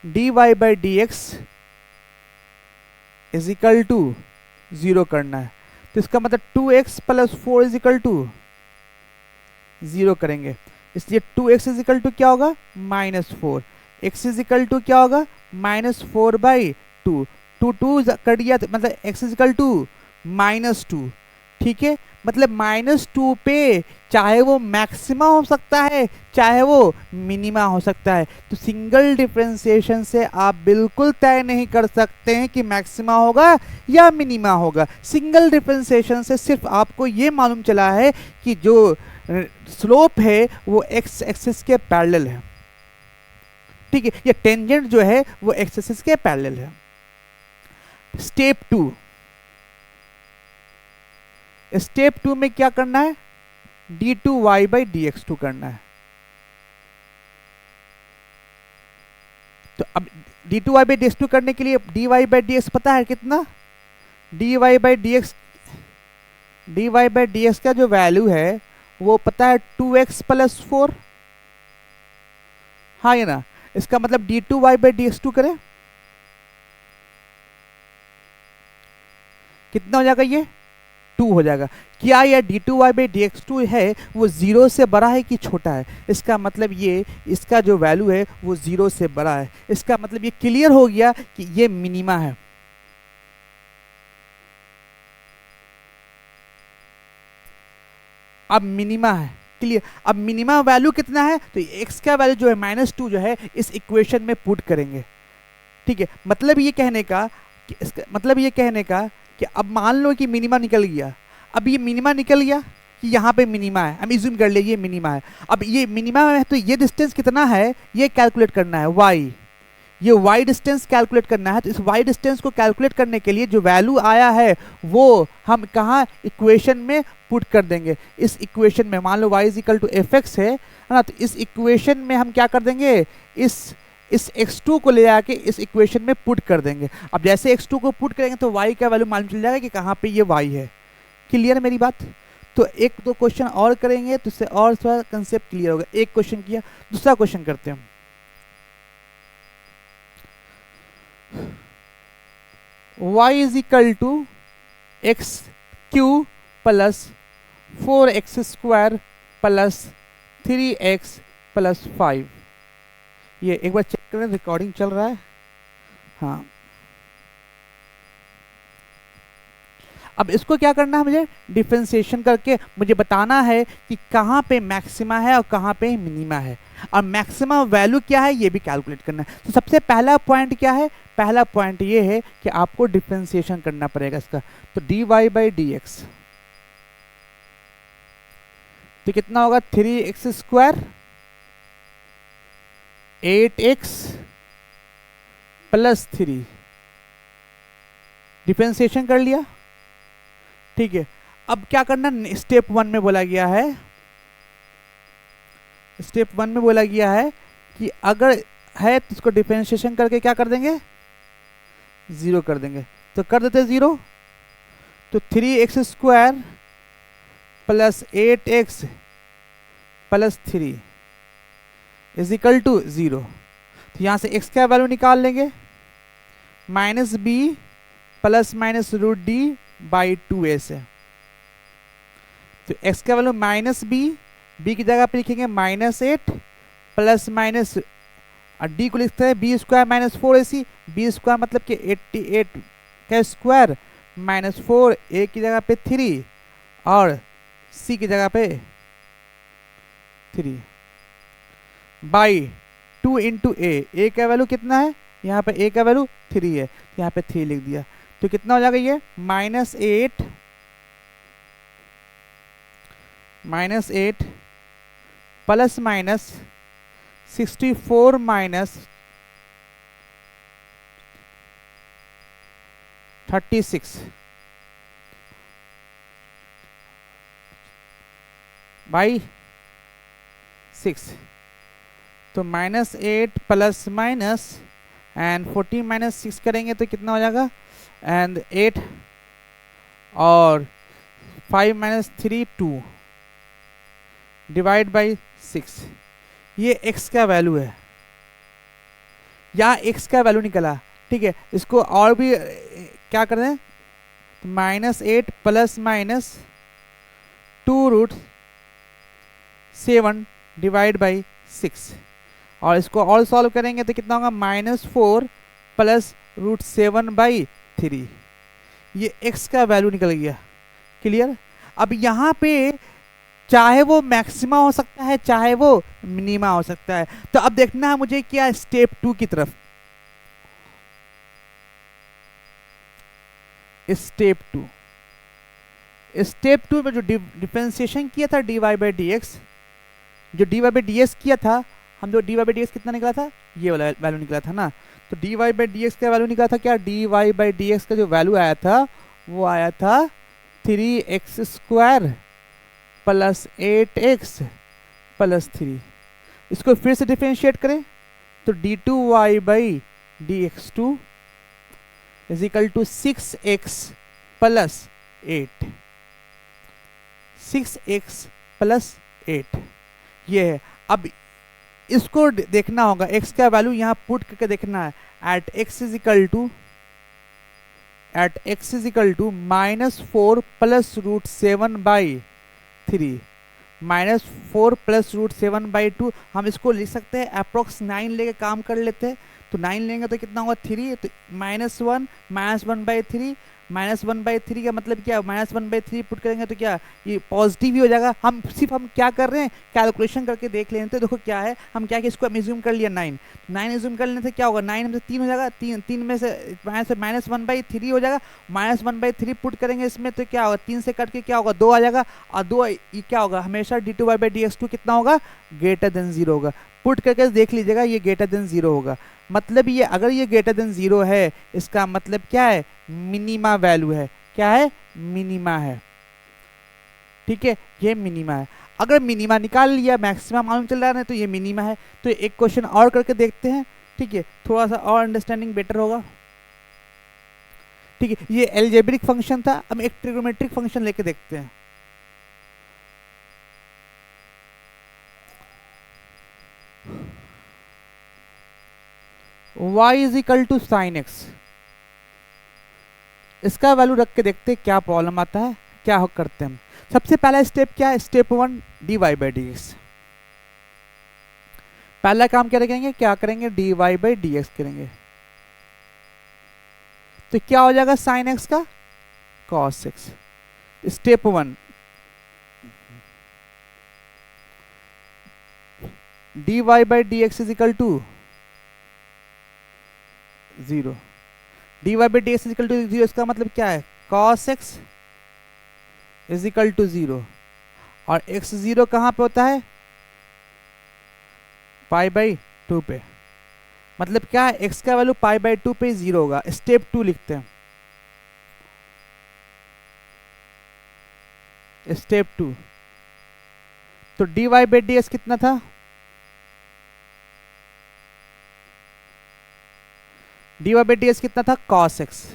S1: dy by d x is equal to 0 करना है। तो इसका मतलब 2x plus 4 is equal to 0 करेंगे, इसलिए 2x इज इक्वल टू क्या होगा -4, x इज इक्वल टू क्या होगा -4/2, 2 कर दिया तो मतलब x इज इक्वल टू -2। ठीक है, मतलब -2 पे चाहे वो मैक्सिमा हो सकता है चाहे वो मिनिमा हो सकता है। तो सिंगल डिफरेंशिएशन से आप बिल्कुल तय नहीं कर सकते हैं कि मैक्सिमा होगा या मिनिमा होगा। सिंगल डिफरेंशिएशन से सिर्फ आपको ये मालूम चला है कि जो स्लोप है वो x एक्सिस के पैरेलल है। ठीक है, ये टेंजेंट जो है वो x एक्सिस के पैरेलल है। स्टेप 2, स्टेप 2 में क्या करना है, d2y/dx2 करना है। तो अब d2y/dx2 करने के लिए dy/dx पता है कितना, dy/dx का जो वैल्यू है वो पता है 2x प्लस 4, हाँ ये ना। इसका मतलब d2y/dx2 करें कितना हो जाएगा, ये 2 हो जाएगा। क्या यह d2y/dx2 है वो 0 से बड़ा है कि छोटा है, इसका मतलब ये इसका जो वैल्यू है वो 0 से बड़ा है। इसका मतलब ये क्लियर हो गया कि ये मिनिमा है। अब मिनिमा है, क्लियर। अब मिनिमा वैल्यू कितना है, तो x का वैल्यू जो है -2 जो है इस इक्वेशन में पुट करेंगे। ठीक है, मतलब ये कहने का कि इसका मतलब ये कहने का कि अब मान लो कि मिनिमा निकल गया, अब ये मिनिमा निकल गया कि यहाँ पे मिनिमा है, हम इज्यूम कर ले ये मिनिमा है। अब ये मिनिमा है तो ये डिस्टेंस कितना है ये कैलकुलेट करना है, y, ये y डिस्टेंस कैलकुलेट करना है। तो इस y डिस्टेंस को कैलकुलेट करने के लिए जो वैल्यू आया है वो हम कहाँ इक्वेशन में पुट कर देंगे, इस इक्वेशन में। मान लो y is equal to fx है ना, तो इस इक्वेशन में हम क्या कर देंगे, इस x2 को ले आके इस इक्वेशन में पुट कर देंगे। अब जैसे x2 को पुट करेंगे तो y का वैल्यू मालूम चल जाएगा कि कहाँ पे ये y है। क्लियर है मेरी बात। तो एक दो क्वेश्चन और करेंगे तो इससे और थोड़ा कंसेप्ट क्लियर होगा। एक क्वेश्चन किया, दूसरा क्वेश्चन करते हैं। y is equal to x cube plus 4x² plus 3x plus 5। ये एक बार चेक करें, रिकॉर्डिंग चल रहा है, हाँ। अब इसको क्या करना है, मुझे डिफरेंशिएशन करके मुझे बताना है कि कहाँ पे मैक्सिमा है और कहाँ पे मिनिमा है, और मैक्सिमा वैल्यू क्या है ये भी कैलकुलेट करना है। तो सबसे पहला पॉइंट क्या है, पहला पॉइंट ये है कि आपको डिफरेंशिएशन करना पड़ेगा इसका। तो dy/dx तो कितना होगा 3x² 8x प्लस 3, डिफरेंशिएशन कर लिया। ठीक है, अब क्या करना, स्टेप 1 में बोला गया है, स्टेप 1 में बोला गया है कि अगर है तो इसको डिफरेंशिएशन करके क्या कर देंगे, 0 कर देंगे। तो कर देते 0, तो 3x² plus 8x plus 3 is equal to 0। तो यहाँ से x का वैल्यू निकाल लेंगे, -b प्लस -√d/2a। तो x का वैल्यू -b की जगह पे लिखेंगे -8 प्लस माइनस d को लिखते हैं b² -4ac, b² मतलब कि 88 का स्क्वायर -4, a की जगह पे 3 और c की जगह पे 3 बाई 2 इंटू a का वैल्यू कितना है, यहाँ पे a का वैल्यू 3 है, यहाँ पे 3 लिख दिया। तो कितना हो जाएगा ये -8 प्लस माइनस 64 माइनस 36 बाई 6। तो -8 प्लस माइनस एंड 14 माइनस 6 करेंगे तो कितना हो जाएगा, एंड 8 और 5 माइनस 3 2 डिवाइड बाई 6। ये x का वैल्यू है, यहाँ x का वैल्यू निकला। ठीक है, इसको और भी क्या कर दें, तो -8 प्लस माइनस 2√7 डिवाइड बाई 6, और इसको और सॉल्व करेंगे तो कितना होगा -4 प्लस √7/3। ये x का वैल्यू निकल गया। क्लियर। अब यहाँ पे चाहे वो मैक्सिमा हो सकता है चाहे वो मिनिमा हो सकता है, तो अब देखना है मुझे क्या स्टेप 2 की तरफ। स्टेप टू में जो डिफरेंशिएशन किया था dy/dx, जो dy/dx किया था हम, जो dy/dx कितना निकला था, ये वाला वैल्यू निकला था ना। तो dy/dx का वैल्यू निकला था क्या, dy/dx का जो वैल्यू आया था वो आया था 3x² प्लस 8x प्लस 3। इसको फिर से डिफरेंशिएट करें तो d2y/dx2 is equal to 6x plus 8, 6x plus 8 ये है। अब इसको देखना होगा, x का वैल्यू यहाँ पुट करके देखना है। At x is equal to -4 plus √7/3, -4 plus √7/2। हम इसको लिख सकते हैं अप्रोक्स 9 लेके काम कर लेते हैं। तो 9 लेंगे तो कितना होगा 3, तो -1 -1/3, -1/3 का मतलब क्या, -1/3 पुट करेंगे तो क्या ये पॉजिटिव ही हो जाएगा। हम क्या कर रहे हैं, कैलकुलेशन करके देख लेते हैं। देखो क्या है, हम क्या कि इसको एज्यूम कर लिया 9 एज्यूम कर लेने से क्या होगा, 9 में से 3 हो जाएगा, 3 में से -1/3 हो जाएगा। -1/3 पुट करेंगे इसमें तो क्या होगा, 3 से कट के क्या होगा 2 आ जाएगा, और 2 ये क्या होगा हमेशा d2y/dx2 कितना होगा, ग्रेटर देन 0 होगा। पुट करके देख लीजिएगा ये ग्रेटर देन 0 होगा। मतलब ये अगर ये ग्रेटर देन 0 है, इसका मतलब क्या है, मिनिमा वैल्यू है। क्या है, मिनिमा है। ठीक है, ये मिनिमा है। अगर मिनिमा निकाल लिया, मैक्सिमा मालूम चल रहा है ना, तो ये मिनिमा है। तो एक क्वेश्चन और करके देखते हैं। ठीक है, थोड़ा सा और अंडरस्टैंडिंग बेटर होगा। ठीक है, ये अलजेब्रिक फंक्शन था। अब एक ट्रिग्नोमेट्रिक फंक्शन लेके देखते हैं। y is equal to sine x, इसका वैल्यू रख के देखते हैं क्या प्रॉब्लम आता है, क्या हो करते हैं हम। सबसे पहला स्टेप क्या है, स्टेप 1 dy/dx। पहला काम क्या करेंगे, क्या करेंगे dy/dx करेंगे, तो क्या हो जाएगा साइन x का cos x। Step 1 dy/dx is equal to 0, dy/dx is equal to 0, इसका मतलब क्या है cos x is equal to 0, और x 0 कहाँ पे होता है, π/2 पे। मतलब क्या है, x का वैल्यू π/2 पे 0 होगा। स्टेप 2 लिखते हैं। स्टेप 2 तो dy/dx कितना था, dy/dx कितना था cos x।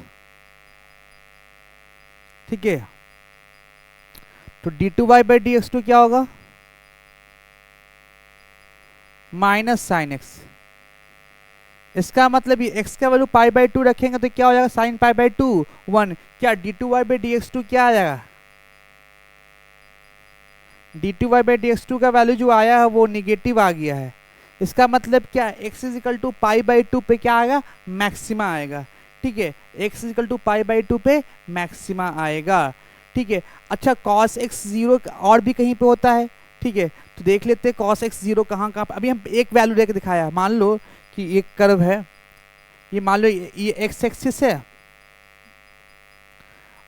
S1: ठीक है, तो d2y/dx2 क्या होगा, माइनस साइन x। इसका मतलब ये x का वैल्यू π/2 रखेंगे तो क्या हो जाएगा, साइन π/2 1। क्या d2y/dx2 क्या आ जाएगा, d2y/dx2 का वैल्यू जो आया है वो निगेटिव आ गया है। इसका मतलब क्या, x इज इक्वल टू π/2 पे क्या आएगा, मैक्सिमा आएगा। ठीक है, x इज इक्वल टू π/2 पे मैक्सिमा आएगा। ठीक है, अच्छा cos x 0 और भी कहीं पे होता है। ठीक है, तो देख लेते हैं cos x 0 कहाँ कहाँ। अभी हम एक वैल्यू लेके दिखाया, मान लो कि एक कर्व है, ये मान लो ये x एक्सिस है,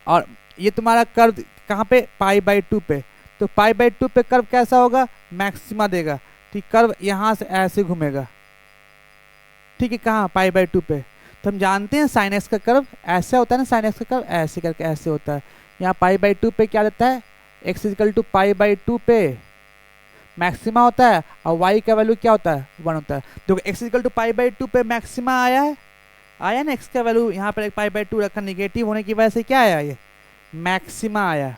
S1: और ये तुम्हारा कर्व कहाँ पे, π/2 पे। तो π/2 पे कर्व कैसा होगा, मैक्सिमा देगा। ठीक, कर्व यहाँ से ऐसे घूमेगा। ठीक है, कहाँ π/2 पे। तो हम जानते हैं साइन एक्स का कर्व ऐसे होता है ना, साइन एक्स का कर्व ऐसे करके ऐसे होता है। यहाँ π/2 पे क्या देता है, x इक्वल टू π/2 पे मैक्सिमा होता है, और y का वैल्यू क्या होता है 1 होता है। तो x इक्वल टू π/2 पे मैक्सिमा आया है, आया ना, x का वैल्यू यहाँ पर π/2 रखा, निगेटिव होने की वजह से क्या आया, ये मैक्सिमा आया।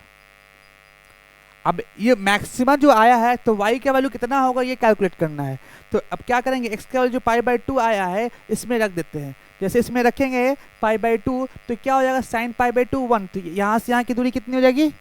S1: अब ये मैक्सिमा जो आया है तो y का वैल्यू कितना होगा ये कैलकुलेट करना है। तो अब क्या करेंगे, x का वैल्यू जो π/2 आया है इसमें रख देते हैं। जैसे इसमें रखेंगे π/2 तो क्या हो जाएगा, sin π/2 1, तो यहाँ से यहाँ की दूरी कितनी हो जाएगी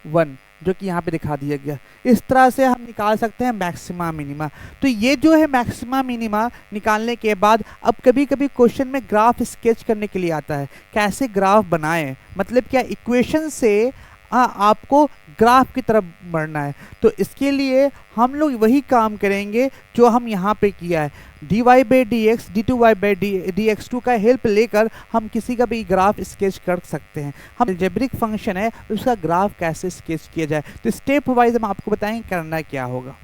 S1: 1, जो कि यहाँ पे दिखा दिया गया। इस तरह से हम निकाल सकते हैं मैक्सिमा मिनिमा। तो ये जो है मैक्सिमा मिनिमा निकालने के बाद अब कभी कभी क्वेश्चन में ग्राफ स्केच करने के लिए आता है, कैसे ग्राफ बनाएं, मतलब क्या इक्वेशन से आपको ग्राफ की तरफ बढ़ना है। तो इसके लिए हम लोग वही काम करेंगे जो हम यहाँ पे किया है, dy/dx d2y/dx2 का हेल्प लेकर हम किसी का भी ग्राफ स्केच कर सकते हैं। हम अलजेब्रिक फंक्शन है उसका ग्राफ कैसे स्केच किया जाए, तो स्टेप वाइज हम आपको बताएंगे करना क्या होगा।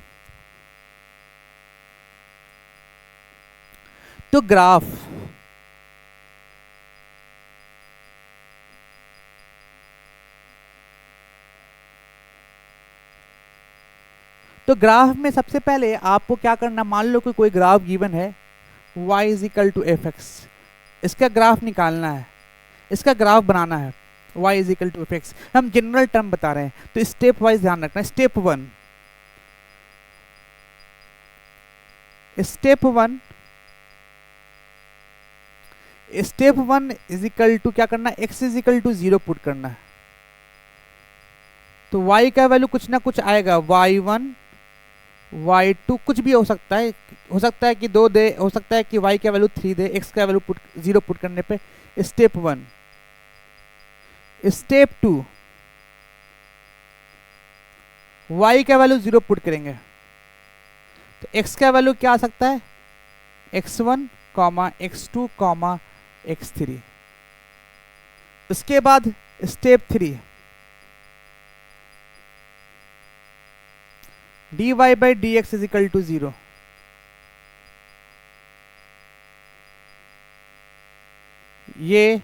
S1: तो ग्राफ में सबसे पहले आपको क्या करना, मान लो कि कोई ग्राफ गिवन है y = fx, इसका ग्राफ निकालना है, इसका ग्राफ बनाना है y = fx। हम जनरल टर्म बता रहे हैं तो स्टेप वाइज ध्यान रखना है। स्टेप वन क्या करना है, x = 0 पुट करना है। तो y का वैल्यू कुछ ना कुछ आएगा, y1 y2 कुछ भी हो सकता है कि 2 दे, हो सकता है कि y का वैल्यू 3 दे, x का वैल्यू 0 पुट करने पे। स्टेप 1। स्टेप 2 y का वैल्यू 0 पुट करेंगे तो x का वैल्यू क्या आ सकता है, x1, x2, x3। उसके बाद स्टेप 3 dy/dx = 0। ये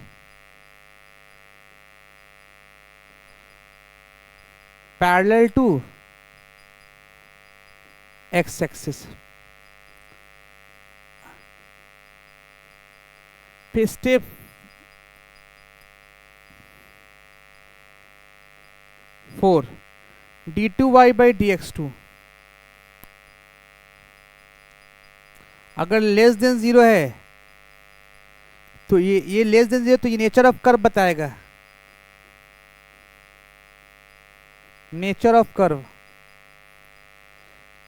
S1: पैरेलल टू x एक्सिस। फिर स्टेप 4 d2y/dx2 अगर लेस देन 0 है तो ये लेस देन 0 तो ये नेचर ऑफ कर्व बताएगा, नेचर ऑफ कर्व।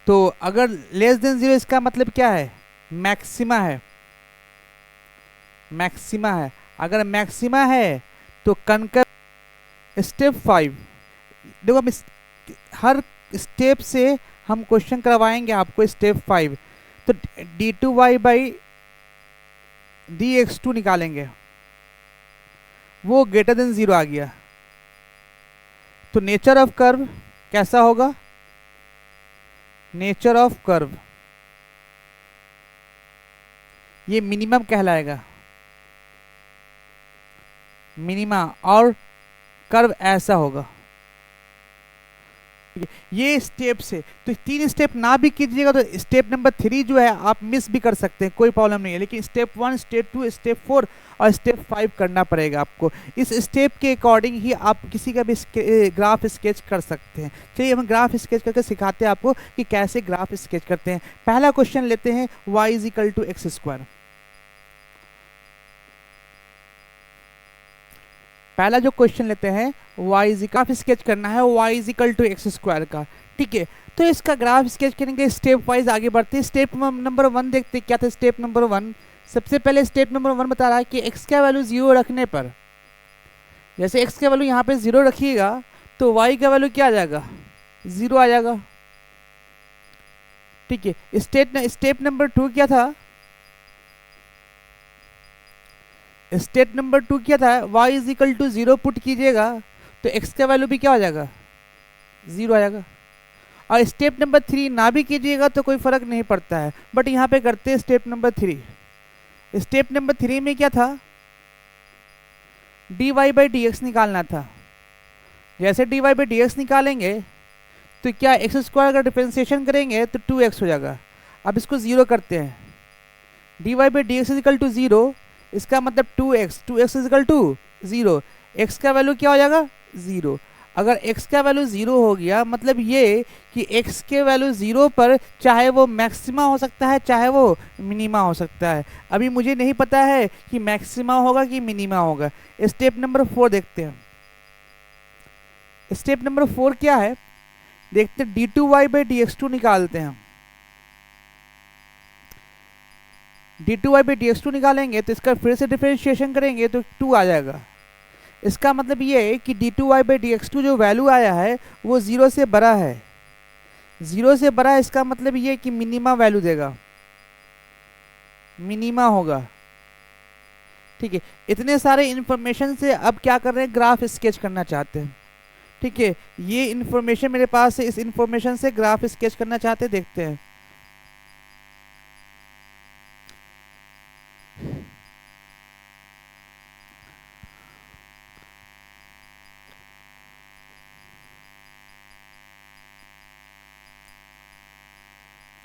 S1: तो अगर लेस देन 0 इसका मतलब क्या है, मैक्सिमा है, अगर मैक्सिमा है तो कनकर। स्टेप 5 देखो, हम हर स्टेप से हम क्वेश्चन करवाएंगे आपको। स्टेप 5 तो d2y/dx2 निकालेंगे, वो ग्रेटर देन 0 आ गया। तो नेचर ऑफ कर्व कैसा होगा, नेचर ऑफ कर्व ये मिनिमम कहलाएगा, मिनिमा, और कर्व ऐसा होगा। ये स्टेप से तो 3 स्टेप ना भी कीजिएगा तो स्टेप नंबर 3 जो है आप मिस भी कर सकते हैं, कोई प्रॉब्लम नहीं है। लेकिन स्टेप 1, स्टेप 2, स्टेप 4 और स्टेप 5 करना पड़ेगा आपको। इस स्टेप के अकॉर्डिंग ही आप किसी का भी ग्राफ स्केच कर सकते हैं। चलिए हम ग्राफ स्केच करके सिखाते हैं आपको कि कैसे ग्राफ स्केच करते हैं। पहला क्वेश्चन लेते हैं, y = x²। पहला जो क्वेश्चन लेते हैं ग्राफ स्केच करना है y = x² का, ठीक है। तो इसका ग्राफ स्केच करेंगे, स्टेप वाइज आगे बढ़ते हैं। स्टेप नंबर 1 देखते हैं क्या था। स्टेप नंबर 1, सबसे पहले स्टेप नंबर 1 बता रहा है कि x का वैल्यू 0 रखने पर, जैसे x का वैल्यू यहाँ पे 0 रखिएगा तो y का वैल्यू क्या आ जाएगा, 0 आ जाएगा, ठीक है। स्टेप नंबर 2 क्या था, स्टेप नंबर 2 क्या था, y = 0 पुट कीजिएगा तो x का वैल्यू भी क्या हो जाएगा, 0 आ जाएगा। और स्टेप नंबर 3 ना भी कीजिएगा तो कोई फर्क नहीं पड़ता है, बट यहाँ पे करते हैं स्टेप नंबर 3। स्टेप नंबर 3 में क्या था, dy/dx निकालना था। जैसे dy/dx निकालेंगे तो क्या x² का डिफरेंशिएशन करेंगे तो 2x हो जाएगा। अब इसको 0 करते हैं, dy/dx = 0, इसका मतलब 2x = 0, x का वैल्यू क्या हो जाएगा, 0। अगर x का वैल्यू 0 हो गया मतलब ये कि x के वैल्यू 0 पर चाहे वो मैक्सिमा हो सकता है चाहे वो मिनिमा हो सकता है। अभी मुझे नहीं पता है कि मैक्सिमा होगा कि मिनिमा होगा। स्टेप नंबर 4 देखते हैं। स्टेप नंबर 4 क्या है देखते हैं। d2y/dx2 निकालते हैं। d2y/dx2 निकालेंगे तो इसका फिर से डिफरेंशिएशन करेंगे तो 2 आ जाएगा। इसका मतलब ये है कि d2y/dx2 जो वैल्यू आया है वो 0 से बड़ा है। 0 से बड़ा है इसका मतलब ये कि मिनिमा वैल्यू देगा, मिनिमा होगा। ठीक है, इतने सारे इंफॉर्मेशन से अब क्या कर रहे हैं, ग्राफ स्केच करना चाहते हैं। ठीक है, ये इंफॉर्मेशन मेरे पास है, इस इंफॉर्मेशन से ग्राफ स्केच करना चाहते हैं, देखते हैं।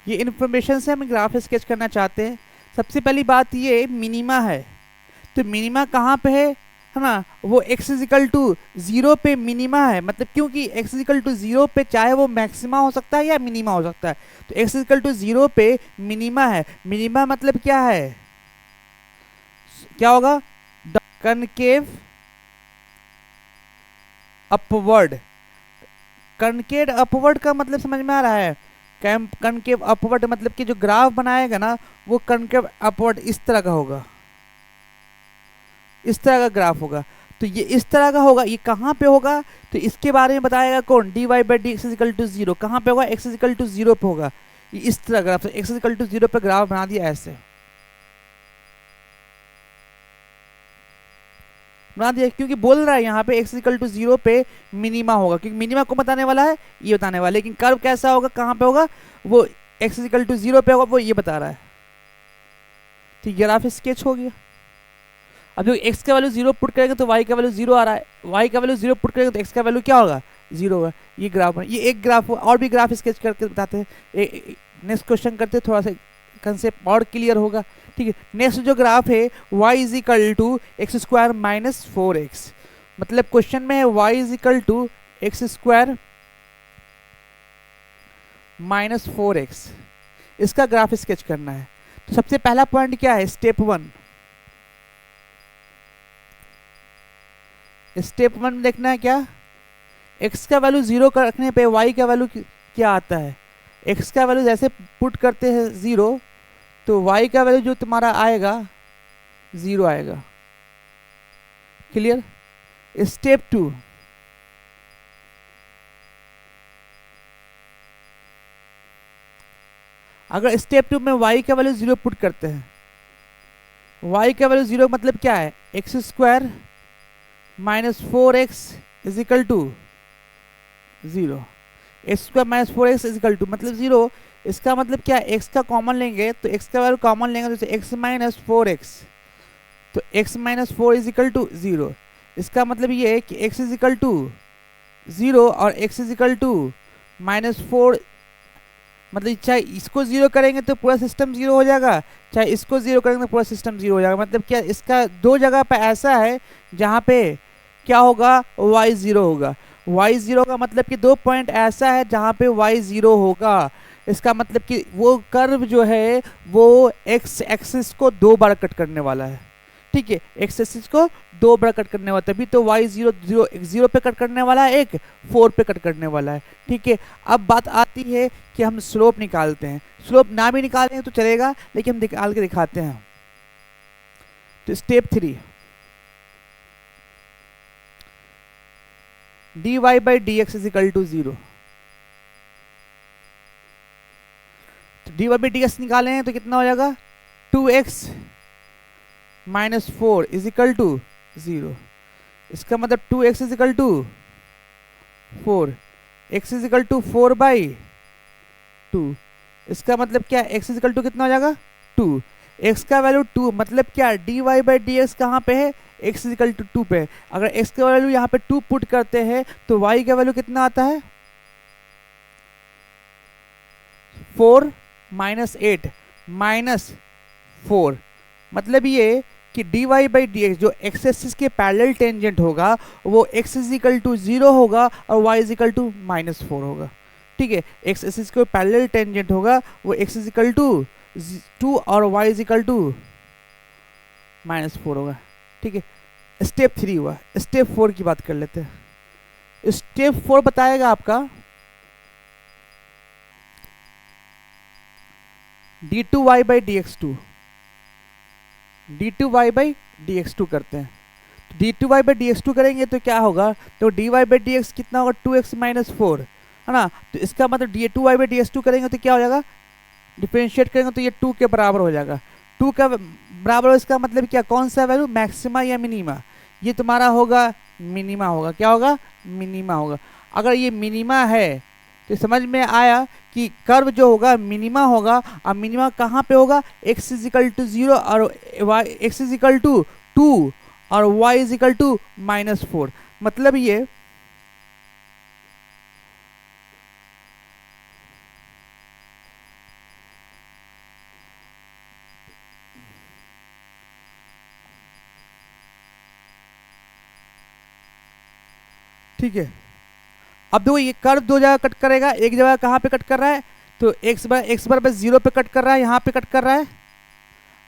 S1: ये इंफॉर्मेशन से हम ग्राफ स्केच करना चाहते हैं। सबसे पहली बात ये मिनिमा है, तो मिनिमा कहाँ पे है ना, वो x इजिकल टू 0 पे मिनिमा है। मतलब क्योंकि x इजिकल टू 0 पे चाहे वो मैक्सिमा हो सकता है या मिनिमा हो सकता है, तो x इजिकल टू 0 पे मिनिमा है। मिनिमा मतलब क्या है, क्या होगा, कनकेव अपवर्ड। कनकेव अपवर्ड का मतलब समझ में आ रहा है, कनकेव अपवर्ड मतलब कि जो ग्राफ बनाएगा ना वो कनकेव अपवर्ड इस तरह का होगा, इस तरह का ग्राफ होगा। तो ये इस तरह का होगा, ये कहाँ पे होगा तो इसके बारे में बताएगा कौन, dy/dx इजिकल टू 0। कहाँ पे होगा, x इजिकल टू 0 पे होगा। ये इस तरह ग्राफ, x इजिकल टू 0 पे ग्राफ बना दिया, ऐसे बना दिया, क्योंकि बोल रहा है यहाँ पे x इजिकल टू 0 पे मिनिमा होगा, क्योंकि मिनिमा को बताने वाला है, ये बताने वाला है। लेकिन कर्व कैसा होगा, कहाँ पे होगा, वो x इजिकल टू 0 पे होगा, वो ये बता रहा है। ठीक, ग्राफ स्केच हो गया। अब जो x का वैल्यू 0 पुट करेंगे तो y का वैल्यू 0 आ रहा है, y का वैल्यू 0 पुट करेंगे तो x का वैल्यू क्या होगा, 0 होगा। ये ग्राफ है, ये एक ग्राफ और भी ग्राफ स्केच करके बताते हैं। नेक्स्ट क्वेश्चन करते हैं, थोड़ा सा कंसेप्ट और क्लियर होगा। ठीक है, नेक्स्ट जो ग्राफ है y is equal to x square minus 4x। मतलब क्वेश्चन में है y is equal to x square minus 4x, इसका ग्राफ स्केच करना है। तो सबसे पहला पॉइंट क्या है, स्टेप 1। स्टेप 1 में देखना है क्या, x का वैल्यू 0 का रखने पे y का वैल्यू क्या आता है। x का वैल्यू जैसे पुट करते हैं 0 तो y का वैल्यू जो तुम्हारा आएगा 0 आएगा। क्लियर। स्टेप 2, अगर स्टेप 2 में y का वैल्यू 0 पुट करते हैं, y का वैल्यू 0 मतलब क्या है, x square minus 4x is equal to 0। X square minus 4x is equal to मतलब 0। इसका मतलब क्या है, x का कॉमन लेंगे तो x का वैल्यू कॉमन लेंगे तो x माइनस 4x, तो x minus 4 is equal to 0। इसका मतलब ये है कि x इज इक्वल टू 0 और x is equal to minus 4, मतलब चाहे इसको 0 करेंगे तो पूरा सिस्टम 0 हो जाएगा, चाहे इसको 0 करेंगे तो पूरा सिस्टम 0 हो जाएगा। मतलब क्या, इसका दो जगह पे ऐसा है जहाँ पे क्या होगा, y 0 होगा। y 0 का मतलब कि दो पॉइंट ऐसा है जहाँ पे y 0 होगा। इसका मतलब कि वो कर्व जो है वो x एक्सिस को 2 बार कट करने वाला है। ठीक है, x एक्सिस को 2 बार कट करने वाला, तभी तो y 0 0 0 पे कट करने वाला है, एक 4 पे कट करने वाला है। ठीक है, अब बात आती है कि हम स्लोप निकालते हैं। स्लोप ना भी निकालें तो चलेगा, लेकिन हम निकाल के दिखाते हैं। तो step 3, dy/dx is equal to 0। तो dy/dx निकाले हैं तो कितना हो जाएगा, 2x minus 4 is equal to 0। इसका मतलब 2x is equal to 4, x is equal to 4/2। इसका मतलब क्या, x इज इक्वल टू कितना हो जाएगा, 2। x का वैल्यू 2 मतलब क्या, dy/dx कहाँ पे है, x इज इक्वल टू 2 पे। अगर x का वैल्यू यहाँ पे 2 पुट करते हैं तो y का वैल्यू कितना आता है, 4 माइनस 8 माइनस 4। मतलब ये कि कि d y by d x जो एक्स एक्सिस के पैरेलल टेंजेंट होगा वो x इज इक्वल टू 0 होगा और y इज इक्वल टू -4 होगा। ठीक है, एक्स एक्सिस के पैरेलल टेंजेंट होगा वो x इज इक्वल टू 2 और y इज इक्वल टू -4 होगा। ठीक है, स्टेप 3 हुआ। स्टेप 4 की बात कर लेते हैं। स्टेप 4 बताएगा आपका d2y by dx2, d2y by dx2 करते हैं। d2y बाई dx2 करेंगे तो क्या होगा, तो dy बाई dx कितना होगा 2x माइनस 4, है ना। तो इसका मतलब d2y बाई dx2 करेंगे तो क्या हो जाएगा, डिफरेंशिएट करेंगे तो ये 2 के बराबर हो जाएगा। 2 का बराबर हो, इसका मतलब क्या, कौन सा वैल्यू, मैक्सिमा या मिनिमा। ये तुम्हारा होगा मिनिमा होगा। क्या होगा, मिनिमा होगा। अगर ये मिनिमा है तो समझ में आया कि कर्व जो होगा मिनिमा होगा। और मिनिमा कहाँ पे होगा, x इज इक्वल टू 0 और x इज इक्वल टू 2 और y इज इक्वल टू -4। मतलब ये ठीक है। अब देखो ये कर्व दो जगह कट करेगा, एक जगह कहाँ पे कट कर रहा है, तो x बराबर 0 पे कट कर रहा है, यहाँ पे कट कर रहा है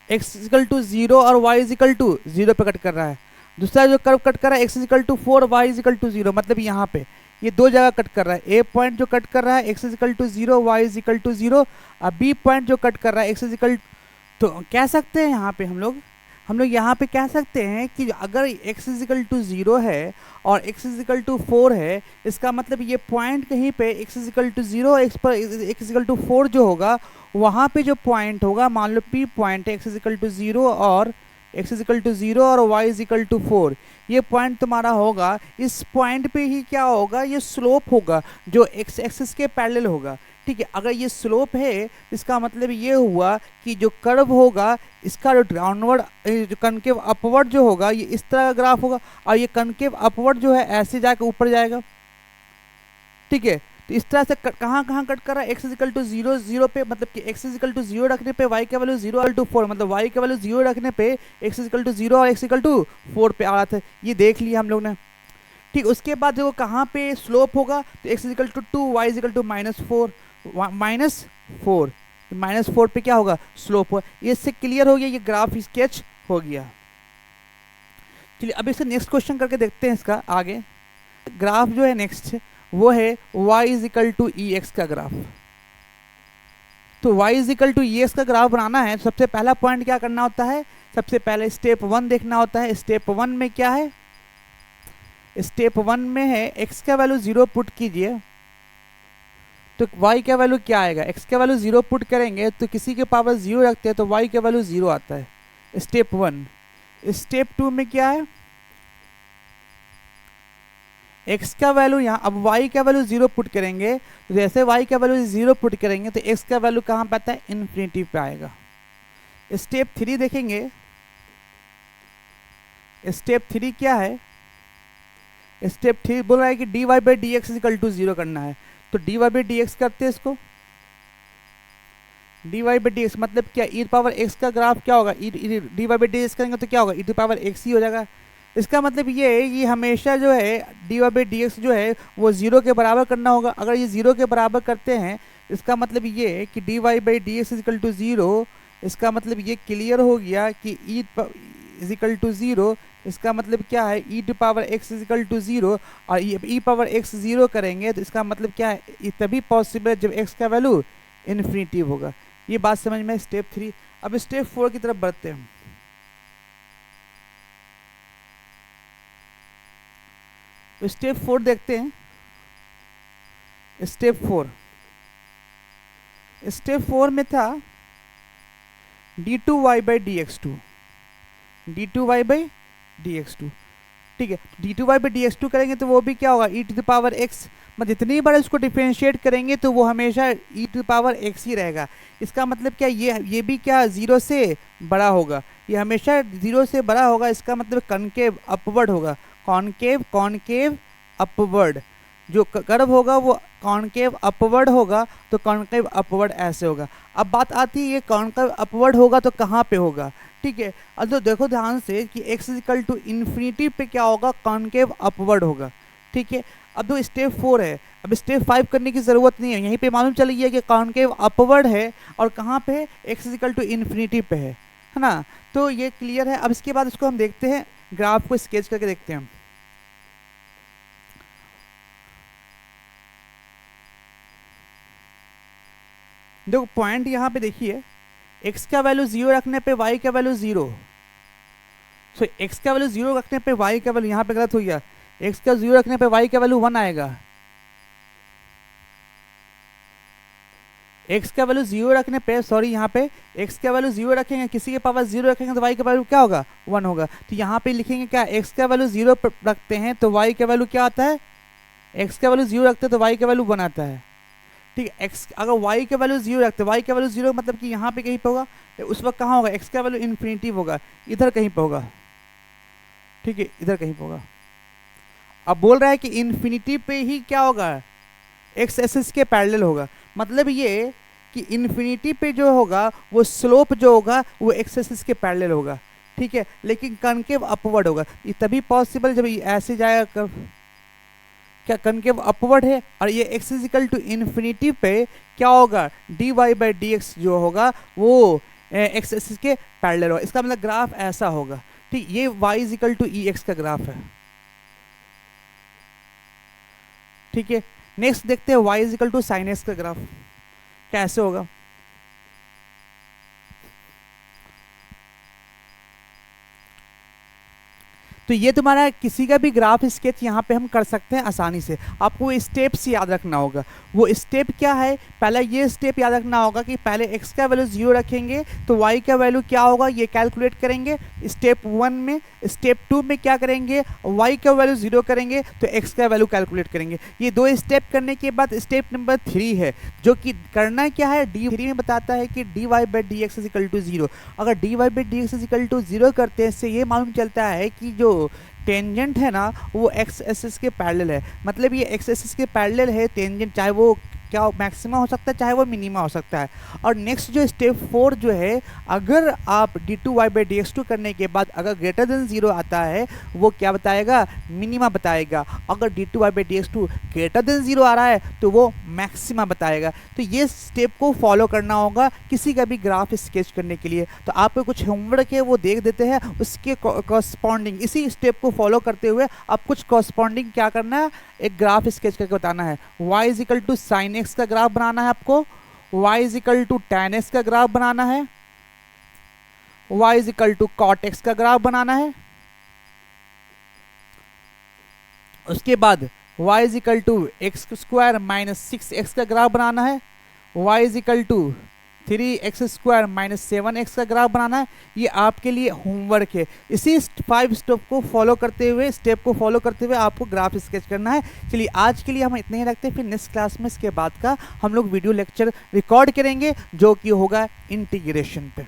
S1: x इक्वल टू 0 और y इक्वल टू 0 पे कट कर रहा है। दूसरा जो कर्व कट कर रहा है x equal to 4 y equal to 0, मतलब यहाँ पे ये दो जगह कट कर रहा है। ए पॉइंट जो कट कर रहा है x equal to 0 y equal to 0 और बी पॉइंट जो कट कर रहा है x इक्वल, तो कह सकते हैं यहाँ पे हम लोग यहाँ पे कह सकते हैं कि अगर x इक्वल टू 0 है और x इक्वल टू 4 है, इसका मतलब ये पॉइंट कहीं पे x equal to 0 x equal to 4 जो होगा वहाँ पे जो पॉइंट होगा, मान लो P पॉइंट है, x इक्वल टू 0 और x इक्वल टू 0 और y इक्वल टू 4, ये पॉइंट तुम्हारा होगा। इस पॉइंट पे ही क्या होगा, ये स्लोप होगा जो x एक्सिस के पैरेलल होगा। ठीक है, अगर ये स्लोप है इसका मतलब ये हुआ कि जो कर्व होगा इसका जो डाउनवर्ड जो कनकेव अपवर्ड जो होगा ये इस तरह का ग्राफ होगा और ये कनकेव अपवर्ड जो है ऐसे जाकर ऊपर जाएगा। ठीक है, तो इस तरह से कहाँ कहाँ कट कर रहा है, x इक्वल टू 0 0 पे, मतलब कि x इक्वल टू 0 रखने पे y का वैल्यू 0 इक्वल टू 4, मतलब y का वैल्यू 0 रखने पे x इक्वल टू 0 और x इक्वल टू 4 पे आ रहा था। ये देख लिया हम लोग ने। ठीक, उसके बाद देखो कहाँ पे स्लोप होगा, तो x equal to 2 y equal to -4 -4 पे क्या होगा, स्लोप होगा। ये इससे क्लियर हो गया, ये ग्राफ स्केच हो गया। चलिए अब इससे नेक्स्ट क्वेश्चन करके देखते हैं इसका आगे। ग्राफ जो है नेक्स्ट वो है y is equal to e x का ग्राफ। तो y is equal to e x का ग्राफ बनाना है, सबसे पहला पॉइंट क्या करना होता है, सबसे पहले स्टेप 1 देखना होता है। स्टेप 1 में क्या है, स्टेप 1 में है x का वैल्यू 0 पुट कीजिए, तो y का वैल्यू क्या आएगा, x का वैल्यू 0 पुट करेंगे तो किसी के पावर 0 रखते हैं तो y का वैल्यू 0 आता है, स्टेप 1। स्टेप 2 में क्या है, x का वैल्यू यहाँ, अब y का वैल्यू 0 पुट करेंगे तो जैसे y का वैल्यू 0 पुट करेंगे तो x का वैल्यू कहाँ पे आता है, इन्फिनिटी पे आएगा। स्टेप 3 देखेंगे, स्टेप 3 क्या है, स्टेप 3 बोल रहा है कि dy by d x equal to 0 करना है, तो dy बाई डी एक्स करते हैं इसको। dy बाई डी एक्स मतलब क्या, e पावर x का ग्राफ क्या होगा, dy बाई डी एक्स करेंगे तो क्या होगा, e पावर x ही हो जाएगा। इसका मतलब ये है कि हमेशा जो है dy बाई डी एक्स जो है वो 0 के बराबर करना होगा। अगर ये 0 के बराबर करते हैं इसका मतलब ये है कि dy by d x equal to 0, इसका मतलब ये क्लियर हो गया कि e इज इक्वल टू 0, इसका मतलब क्या है, e to power x is equal to 0 और e पावर x 0 करेंगे तो इसका मतलब क्या है, ये तभी पॉसिबल है जब x का वैल्यू इन्फिनिटी होगा। ये बात समझ में, स्टेप 3। अब स्टेप 4 की तरफ बढ़ते हैं। स्टेप 4 देखते हैं। स्टेप 4 में था d2y by dx2, d2y by dx2। ठीक है, d2y बाई dx2 करेंगे तो वो भी क्या होगा, e to the power x, मतलब जितनी बार इसको डिफरेंशिएट करेंगे तो वो हमेशा e to the power x ही रहेगा। इसका मतलब क्या, ये भी क्या 0 से बड़ा होगा, ये हमेशा 0 से बड़ा होगा। इसका मतलब कनकेव अपवर्ड होगा, कॉनकेव अपवर्ड। जो कर्व होगा वो कॉन्केव अपवर्ड होगा, तो कॉन्केव अपवर्ड ऐसे होगा। अब बात आती है ये कॉन्केव अपवर्ड होगा तो कहाँ पे होगा, ठीक है। अब तो देखो ध्यान से कि x इक्वल टू इन्फिनिटी पे क्या होगा, कॉन्केव अपवर्ड होगा, ठीक है। अब तो स्टेप 4 है, अब स्टेप 5 करने की ज़रूरत नहीं है, यहीं पे मालूम चल गया कि कॉन्केव अपवर्ड है और कहाँ पे है, x इक्वल टू इन्फिनिटी पे है ना। तो ये क्लियर है। अब इसके बाद इसको हम देखते हैं, ग्राफ को स्केच करके देखते हैं। देखो पॉइंट यहाँ पे देखिए, x का वैल्यू 0 रखने पे y का वैल्यू 0, सो x का वैल्यू 0 रखने पे y का वैल्यू, यहाँ पे गलत हो गया, x का 0 रखने पे y का वैल्यू 1 आएगा, x का वैल्यू 0 रखने पे, सॉरी यहाँ पे x का वैल्यू 0 रखेंगे, किसी के पावर 0 रखेंगे तो y का वैल्यू क्या होगा, 1 होगा। तो यहाँ पे लिखेंगे क्या, x का वैल्यू 0 रखते हैं तो y का वैल्यू क्या आता है, x का वैल्यू 0 रखते हैं तो y का वैल्यू 1 आता है, ठीक है। x अगर y के वैल्यू 0 रखते हैं, y का वैल्यू 0 मतलब कि यहाँ पे कहीं पे होगा, उस वक्त कहाँ होगा, x का वैल्यू इन्फिनिटी होगा, इधर कहीं पे होगा, ठीक है, इधर कहीं पे होगा। अब बोल रहा है कि इन्फिनिटी पे ही क्या होगा, x एक्सिस के पैरेलल होगा, मतलब ये कि इन्फिनिटी पे जो होगा वो स्लोप जो होगा वो x एक्सिस के पैरेलल होगा, ठीक है, लेकिन कनकेव अपवर्ड होगा। ये तभी पॉसिबल जब ये ऐसे जाएगा, क्या कनकेव अपवर्ड है, और ये x इक्वल टू इन्फिनिटी पे क्या होगा, dy बाई डी एक्स जो होगा वो x एक्सिस के पैरेलल होगा। इसका मतलब ग्राफ ऐसा होगा, ठीक। ये y equal to e x का ग्राफ है, ठीक है। नेक्स्ट देखते हैं y equal to sine x का ग्राफ कैसे होगा। तो ये तुम्हारा किसी का भी ग्राफ स्केच यहाँ पे हम कर सकते हैं आसानी से। आपको स्टेप्स याद रखना होगा। वो स्टेप क्या है, पहला ये स्टेप याद रखना होगा कि पहले x का वैल्यू 0 रखेंगे तो y का वैल्यू क्या होगा ये कैलकुलेट करेंगे स्टेप 1 में। स्टेप 2 में क्या करेंगे, y का वैल्यू 0 करेंगे तो x का वैल्यू कैलकुलेट करेंगे। ये 2 स्टेप करने के बाद स्टेप नंबर 3 है, जो कि करना क्या है, D3 में बताता है कि dy by d x equal to 0। अगर dy by d x equal to 0 करते हैं, इससे ये मालूम चलता है कि जो टेंजेंट है ना वो एक्स एक्सिस के पैरेलल है। मतलब ये एक्स एक्सिस के पैरेलल है टेंजेंट, चाहे वो क्या मैक्सिमा हो सकता है चाहे वो मिनिमा हो सकता है। और नेक्स्ट जो स्टेप 4 जो है, अगर आप d2y by d x to करने के बाद अगर ग्रेटर देन 0 आता है वो क्या बताएगा, मिनिमा बताएगा। अगर d2y by d x two greater than 0 आ रहा है तो वो मैक्सिमा बताएगा। तो ये स्टेप को फॉलो करना होगा किसी का भी ग्राफ स्केच करने के लिए। तो आपको कुछ होमवर्क है वो देख देते हैं, उसके कॉरस्पॉन्डिंग इसी स्टेप को फॉलो करते हुए आप कुछ कॉरस्पॉन्डिंग क्या करना है, एक ग्राफ स्केच करके बताना है। y is equal to sine x का ग्राफ बनाना है आपको, y is equal to tan x का ग्राफ बनाना है, y is equal to cot x का ग्राफ बनाना है। उसके बाद y is equal to x square minus 6x का ग्राफ बनाना है, y is equal to 3x square minus 7x का ग्राफ बनाना है। ये आपके लिए होमवर्क है। इसी 5 स्टेप को फॉलो करते हुए आपको ग्राफ स्केच करना है। चलिए आज के लिए हम इतने ही रखते हैं, फिर नेक्स्ट क्लास में इसके बाद का हम लोग वीडियो लेक्चर रिकॉर्ड करेंगे जो कि होगा इंटीग्रेशन पे।